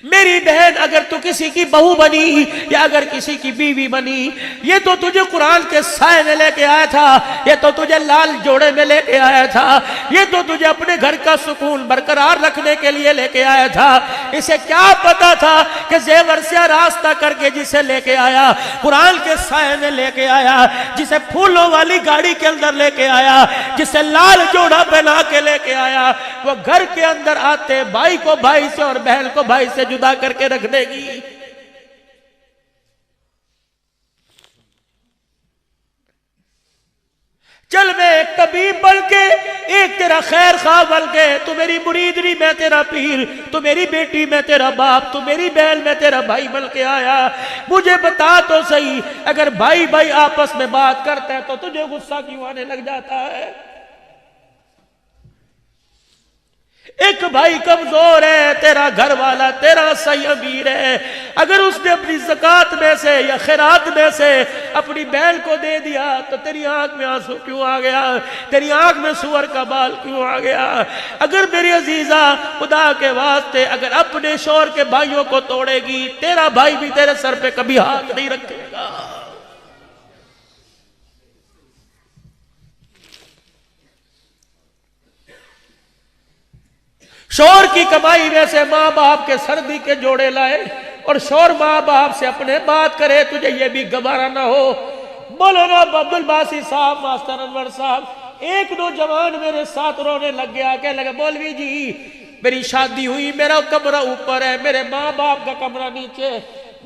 میری بہن اگر تو کسی کی بہو بنی یا اگر کسی کی بیوی بنی، یہ تو تجھے قرآن کے سائے میں لے کے آیا تھا، یہ تو تجھے لال جوڑے میں لے کے آیا تھا، یہ تو تجھے اپنے گھر کا سکون برقرار رکھنے کے لیے لے کے آیا تھا۔ اسے کیا پتا تھا کہ زیور سے راستہ کر کے جسے لے کے آیا، قرآن کے سائے میں لے کے آیا، جسے پھولوں والی گاڑی کے اندر لے کے آیا، جسے لال جوڑا پہنا کے لے کے آیا، وہ گھر کے اندر آتے بھائی کو بھائی سے اور بہن کو بھائی سے جدا کر کے رکھ دے گی۔ چل میں ایک طبیب بن کے، ایک تیرا خیر خواہ بن کے، تو میری مرید نہیں میں تیرا پیر، تو میری بیٹی میں تیرا باپ، تو میری بہن میں تیرا بھائی بن کے آیا، مجھے بتا تو صحیح، اگر بھائی بھائی آپس میں بات کرتا ہے تو تجھے غصہ کیوں آنے لگ جاتا ہے؟ ایک بھائی کمزور ہے، تیرا گھر والا تیرا صحیح امیر ہے، اگر اس نے اپنی زکوٰۃ میں سے یا خیرات میں سے اپنی بہن کو دے دیا تو تیری آنکھ میں آنسو کیوں آ گیا؟ تیری آنکھ میں سور کا بال کیوں آ گیا؟ اگر میری عزیزہ خدا کے واسطے اگر اپنے شوہر کے بھائیوں کو توڑے گی، تیرا بھائی بھی تیرے سر پہ کبھی ہاتھ نہیں رکھے گا۔ شوہر کی کمائی میں سے ماں باپ کے سردی کے جوڑے لائے اور شوہر ماں باپ سے اپنے بات کرے، تجھے یہ بھی گوارا نہ ہو۔ مولانا عبد الباسی صاحب، ماسٹر انور صاحب، ایک نوجوان میرے ساتھ رونے لگ گیا، کہنے لگا مولوی جی میری شادی ہوئی، میرا کمرہ اوپر ہے، میرے ماں باپ کا کمرہ نیچے،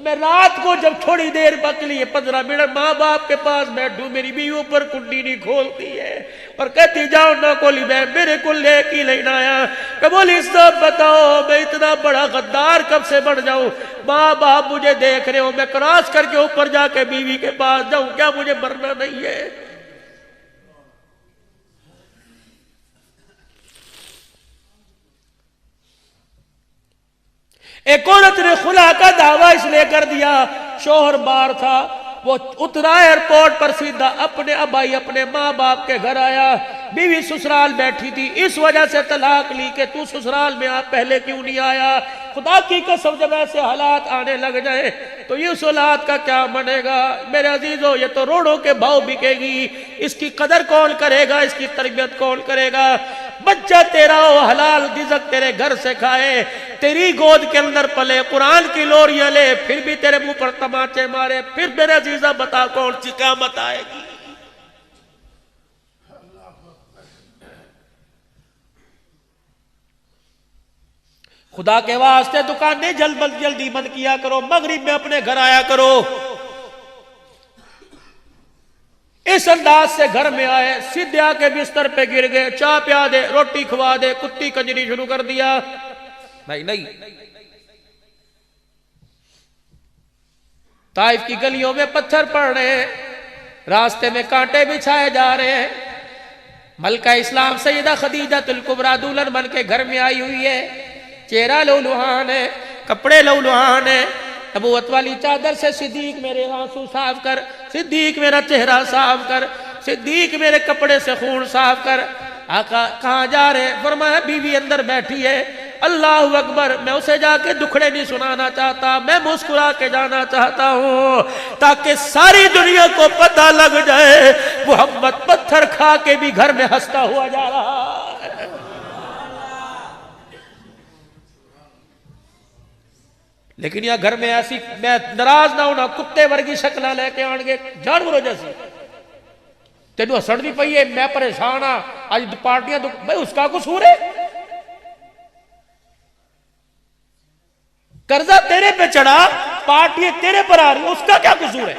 میں رات کو جب تھوڑی دیر بکلی 15 منٹ ماں باپ کے پاس بیٹھوں، میری بیوی اوپر کنڈی نہیں کھولتی ہے اور کہتی جاؤ نہ کولی میں میرے کو لے کی لینا آیا۔ کہ بولی صاحب بتاؤ میں اتنا بڑا غدار کب سے بڑھ جاؤں؟ ماں باپ مجھے دیکھ رہے ہو، میں کراس کر کے اوپر جا کے بیوی کے پاس جاؤں، کیا مجھے مرنا نہیں ہے؟ ایک عورت نے خلا کا دعویٰ اس لیے کر دیا، شوہر باہر تھا، وہ اترا ایئرپورٹ پر سیدھا اپنے ابائی اپنے ماں باپ کے گھر آیا، بیوی سسرال بیٹھی تھی، اس وجہ سے طلاق لی کہ تو سسرال میں آپ پہلے کیوں نہیں آیا؟ خدا کی قسم جب ایسے حالات آنے لگ جائیں تو یہ اس اولاد کا کیا بنے گا؟ میرے عزیزو یہ تو روڑوں کے بھاؤ بکے گی، اس کی قدر کون کرے گا؟ اس کی تربیت کون کرے گا؟ بچہ تیرا ہو، حلال رزق تیرے گھر سے کھائے، تیری گود کے اندر پلے، قرآن کی لوریاں لے، پھر بھی تیرے منہ پر تماچے مارے، پھر میرے عزیزہ بتا کون سی قیامت آئے گی؟ خدا کے واسطے دکانیں جلدی بند کیا کرو، مغرب میں اپنے گھر آیا کرو۔ اس انداز سے گھر میں آئے، سیدھے آ کے بستر پہ گر گئے، چائے پیا دے، روٹی کھوا دے، کتی کنجری شروع کر دیا، بھائی نہیں۔ طائف کی گلیوں میں پتھر پڑ رہے ہیں، راستے میں کانٹے بچھائے جا رہے ہیں، ملکہ اسلام سیدہ خدیجہ الکبریٰ دلہن بن کے گھر میں آئی ہوئی ہے، چہرہ لولوہان ہے، کپڑے لولوہان ہے، نبوت والی چادر سے صدیق میرے آنسو صاف کر، صدیق میرا چہرہ صاف کر، صدیق میرے کپڑے سے خون صاف کر۔ آقا کہاں جا رہے؟ فرمایا بیوی اندر بیٹھی ہے، اللہ اکبر، میں اسے جا کے دکھڑے نہیں سنانا چاہتا، میں مسکرا کے جانا چاہتا ہوں تاکہ ساری دنیا کو پتہ لگ جائے محمد پتھر کھا کے بھی گھر میں ہنستا ہوا جا رہا ہے۔ لیکن یہ گھر میں ایسی، میں ناراض نہ ہونا، کتے ورگی شکلہ لے کے آنگے جانوروں جیسی، تینوں ہسڑ دی پئی ہے، میں پریشان ہاں، آج پارٹیاں بھائی اس کا قصور ہے؟ قرضہ تیرے پہ چڑھا، پارٹی تیرے پر آ رہی، اس کا کیا قصور ہے؟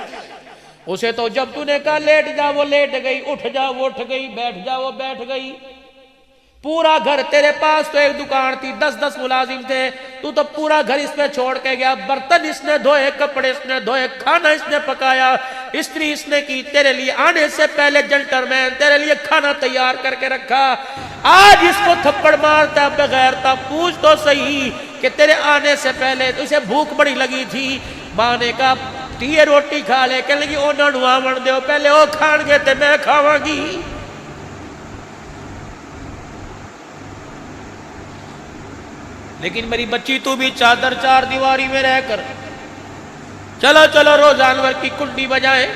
اسے تو جب تو نے کہا لیٹ جا وہ لیٹ گئی، اٹھ جا وہ اٹھ گئی، بیٹھ جا وہ بیٹھ گئی، پورا گھر تیرے پاس تو ایک دکان تھی، 10 ملازم تھے، تو پورا گھر اس میں چھوڑ کے گیا، برتن اس نے دھوئے، کپڑے اس نے دھوئے، کھانا اس نے پکایا، استری اس نے کی، تیرے لیے آنے سے پہلے جنٹلمین تیرے لیے کھانا تیار کر کے رکھا، آج اس کو تھپڑ مارتا ہے بغیرتا، پوچھ تو صحیح کہ تیرے آنے سے پہلے اسے بھوک بڑی لگی تھی، ماں نے کہا یہ روٹی کھا لے، کہنے لگی او نہ ڈھواون دیو، پہلے وہ کھان گے تے میں کھاواں گی۔ لیکن میری بچی تو بھی چادر چار دیواری میں رہ کر، چلو چلو روز انور کی کنڈی بجائیں،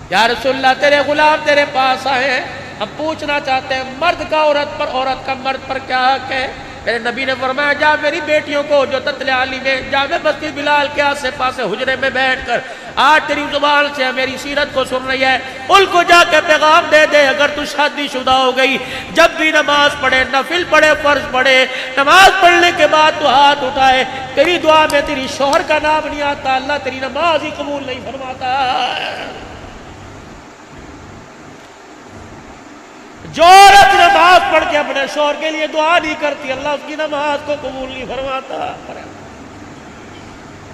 یا رسول اللہ تیرے غلام تیرے پاس آئے ہیں، ہم پوچھنا چاہتے ہیں مرد کا عورت پر، عورت کا مرد پر کیا حق ہے؟ میرے نبی نے فرمایا جا میری بیٹیوں کو جو تتل عالی میں، جا میں مسجد بلال کے آسے پاسے حجرے میں بیٹھ کر آج تیری زبان سے میری سیرت کو سن رہی ہے، ان کو جا کے پیغام دے دے اگر تو شادی شدہ ہو گئی، جب بھی نماز پڑھے، نفل پڑھے، فرض پڑھے، نماز پڑھنے کے بعد تو ہاتھ اٹھائے، تیری دعا میں تیری شوہر کا نام نہیں آتا، اللہ تیری نماز ہی قبول نہیں فرماتا۔ جو عورت نماز پڑھ کے اپنے شوہر کے لیے دعا نہیں کرتی اللہ اس کی نماز کو قبول نہیں فرماتا.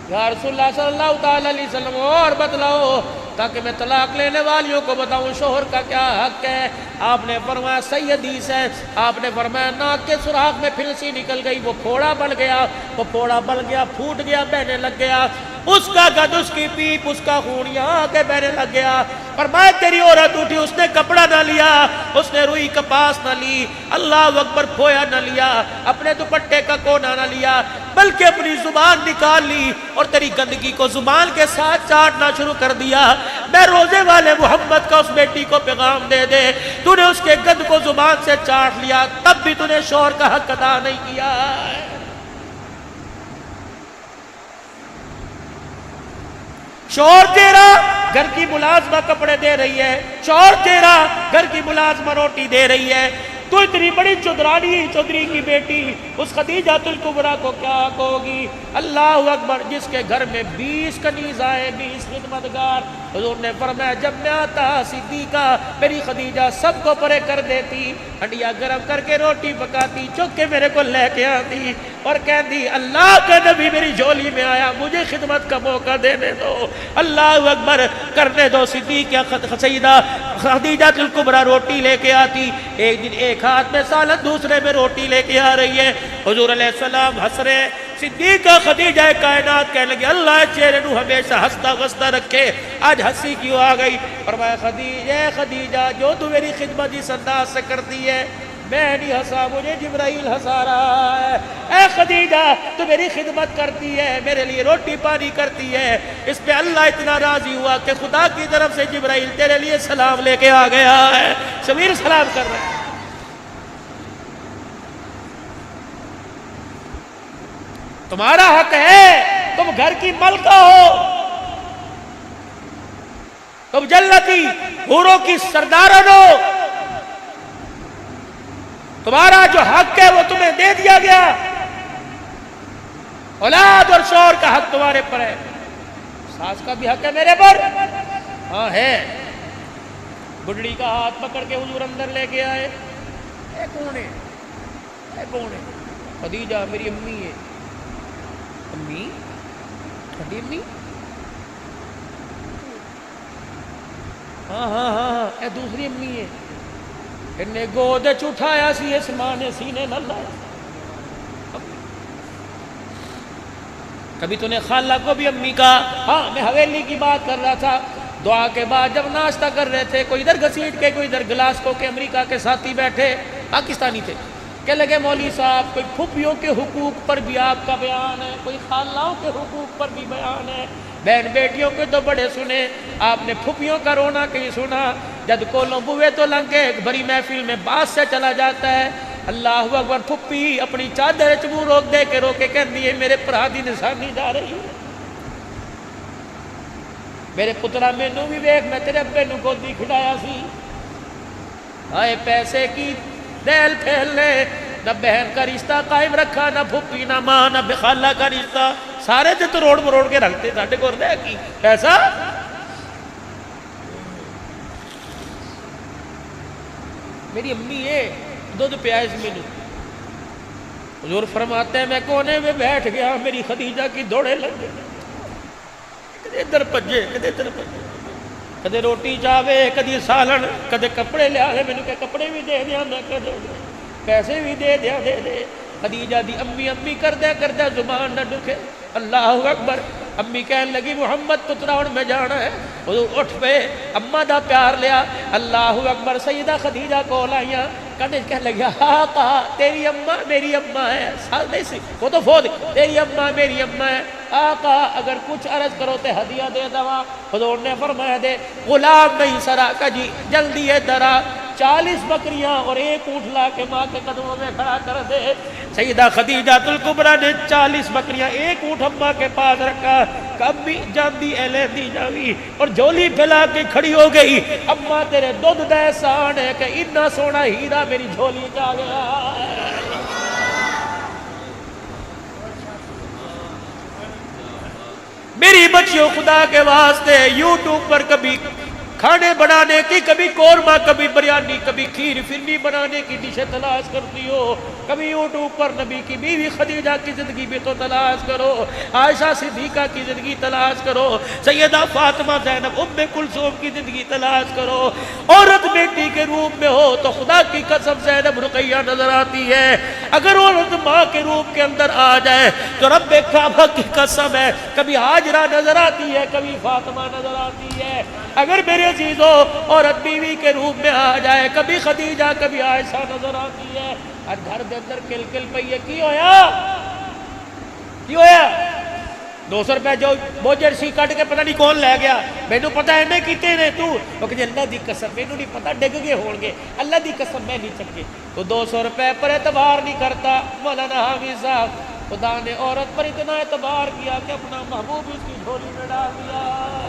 یا رسول اللہ صلی اللہ تعالی علیہ وسلم اور بتلاؤ تاکہ میں طلاق لینے والیوں کو بتاؤں شوہر کا کیا حق ہے. آپ نے فرمایا صحیح حدیث ہے, آپ نے فرمایا ناک کے سوراخ میں پھلسی نکل گئی, وہ پھوڑا بن گیا, وہ پھوڑا بن گیا, پھوٹ گیا, بہنے لگ گیا, اس کا گد, اس کی پیپ, اس کا خون یہاں آ کے بہنے لگ گیا. فرمایا تیری عورت اٹھی, اس نے کپڑا نہ لیا, اس نے روئی کپاس نہ لی, اللہ اکبر پھویا نہ لیا, اپنے دوپٹے کا کونا نہ لیا, بلکہ اپنی زبان نکال لی اور تیری گندگی کو زبان کے ساتھ چاٹنا شروع کر دیا. میں روزے والے محمد کا اس بیٹی کو پیغام دے دے, تو نے اس کے گند کو زبان سے چاٹ لیا, تب بھی تو نے شوہر کا حق ادا نہیں کیا. شوہر تیرا گھر کی ملازمہ کپڑے دے رہی ہے, شوہر تیرا گھر کی ملازمہ روٹی دے رہی ہے, تو اتنی بڑی چودرانی, چودری کی بیٹی اس خدیجہ الکبریٰ کو کیا کہو گی؟ اللہ اکبر, جس کے گھر میں 20 کنیز آئے, 20 خدمتگار. حضور نے فرمایا جب میں آتا صدیقہ میری خدیجہ سب کو پرے کر دیتی, ہنڈیا گرم کر کے روٹی پکاتی, چک کے میرے کو لے کے آتی اور کہتی اللہ کا نبی میری جھولی میں آیا, مجھے خدمت کا موقع دینے دو. اللہ اکبر, کرنے دو. صدیقہ سیدہ خدیجہ الکبریٰ روٹی لے کے آتی, ایک دن ایک ہاتھ میں سالن دوسرے میں روٹی لے کے آ رہی ہے. حضور علیہ السلام ہنس رہے, صدیقہ خدیجہ کائنات کہنے لگی اللہ چہرے نو ہمیشہ ہنستا وستا رکھے, آج ہنسی کیوں آ گئی؟ فرمایا خدیجہ جو تو میری خدمت اس انداز سے کرتی ہے میں نہیں ہنسا, مجھے جبرائیل ہنسا رہا ہے. اے خدیجہ تو میری خدمت کرتی ہے, میرے لیے روٹی پانی کرتی ہے, اس پہ اللہ اتنا راضی ہوا کہ خدا کی طرف سے جبرائیل تیرے لیے سلام لے کے آ گیا ہے. شبیر سلام کر رہے ہیں. تمہارا حق ہے, تم گھر کی ملکہ ہو, تم جنتی حوروں کی سردارن ہو, تمہارا جو حق ہے وہ تمہیں دے دیا گیا. اولاد اور شوہر کا حق تمہارے پر ہے, ساس کا بھی حق ہے میرے پر, ہاں ہے. بڑھڑی کا ہاتھ پکڑ کے حضور اندر لے کے آئے, اے کون ہے, اے کون ہے؟ خدیجہ میری امی ہے. امی, کھڑی امی, ہاں ہاں ہاں, اے دوسری امی ہے. انہیں گود اٹھایا سی اس ماں نے سینے نہ لایا. کبھی تو نے خالہ کو بھی امی کہا؟ ہاں, میں حویلی کی بات کر رہا تھا. دعا کے بعد جب ناشتہ کر رہے تھے, کوئی ادھر گھسیٹ کے کوئی ادھر گلاسکو کے امریکہ کے ساتھی بیٹھے, پاکستانی تھے, کہ لگے مولوی صاحب کوئی پھوپھیوں کے حقوق پر بھی آپ کا بیان ہے, کوئی خالوں کے حقوق پر بھی بیان ہے, بہن بیٹیوں کے تو بڑے سنے, آپ نے پھوپھیوں کا رونا کہیں سنا؟ جد کولوں بوئے تو لنگے بڑی محفل میں بات سے چلا جاتا ہے. اللہ اکبر, پھپھی اپنی چادر چمو روک دے کے روکے کہندی ہے میرے پرا دی نشانی جا رہی ہے, میرے پترا مینوں بھی ویکھ, میں تیرے ابے نوں گودی کھڈایا سی. آئے پیسے کی دل پھیل لے, نہ بہن کا رشتہ قائم رکھا, نہ پھپھی, نہ ماں, نہ خالہ کا رشتہ, سارے تے تو روڑ مروڑ کے رکھتے. ساڈے کول رہ کی پیسہ؟ میری امی ہے, دودھ پیا اس مینوں. حضور فرماتے ہیں میں کونے میں بیٹھ گیا, میری خدیجہ کی دوڑے لگ گئی, کدے ادھر پجے کدے ادھر پجے, کدے روٹی چاہے کدی سالن, کدے کپڑے لیا دے, مینوں کہ کپڑے بھی دے دیا, میں کہ پیسے بھی دے دیا, دے دے. خدیجہ دی امی امی کردہ زبان نہ ڈکے. اللہ اکبر. امی کہنے لگی محمد پترا ہن میں جانا ہے. حضور اٹھ پے, اماں دا پیار لیا. اللہ اکبر. سیدہ خدیجہ کول آئیاں, کہنے لگیا آقا تیری اماں میری اماں ہے, سال نہیں سی وہ تو فوت, تیری اماں میری اماں ہے. آقا اگر کچھ عرض کرو تے ہدیہ دے دوا. حضور نے فرمایا دے غلام نہیں سرا کا جی, جلدی ہے درا, 40 بکریاں اور ایک اونٹ لا کے ماں کے قدموں میں کھڑا کر دے. سیدہ خدیجہ الکبریٰ نے 40 بکریاں ایک اونٹ اماں کے پاس رکھا. کب بھی جاندی اہلیندی جاوی اور جھولی پھیلا کے کھڑی ہو گئی. اماں تیرے دودھ دے سان ہے کہ اتنا سونا ہیرا میری جھولی جا گیا. میری بچیوں خدا کے واسطے یوٹیوب پر کبھی کھانے بنانے کی، کبھی قورمہ، کبھی بریانی، کبھی کھیر فرنی بنانے کی ڈشیں تلاش کرتی ہو، کبھی یوٹیوب پر نبی کی بیوی خدیجہ کی زندگی بھی تو تلاش کرو، عائشہ صدیقہ کی زندگی تلاش کرو، سیدہ فاطمہ زینب ام کلثوم کی زندگی تلاش کرو۔ عورت بیٹی کے روپ میں ہو تو خدا کی قسم زینب رقیہ نظر آتی ہے، اگر عورت ماں کے روپ کے اندر آ جائے تو رب کعبہ کی قسم ہے کبھی ہاجرہ نظر آتی ہے، کبھی فاطمہ نظر آتی ہے۔ اگر میرے عزیزو عورت بیوی کے روپ میں آ جائے، کبھی خدیجہ کبھی عائشہ نظر آتی ہے۔ اور گھر دے اندر کل کل پئی ہے، کی ہویا 200 روپے جو بوجھر سی کٹ کے پتہ نہیں کون لے گیا، مینوں پتہ ہے میں کیتے نے تو کہ اللہ دی قسم مینوں نہیں پتہ ڈگ گئے ہون گے، اللہ دی قسم میں نہیں چکے۔ تو 200 روپے پر اعتبار نہیں کرتا۔ مولانا حافظ صاحب، خدا نے عورت پر اتنا اعتبار کیا کہ اپنا محبوب اس کی جھولی میں ڈال دیا۔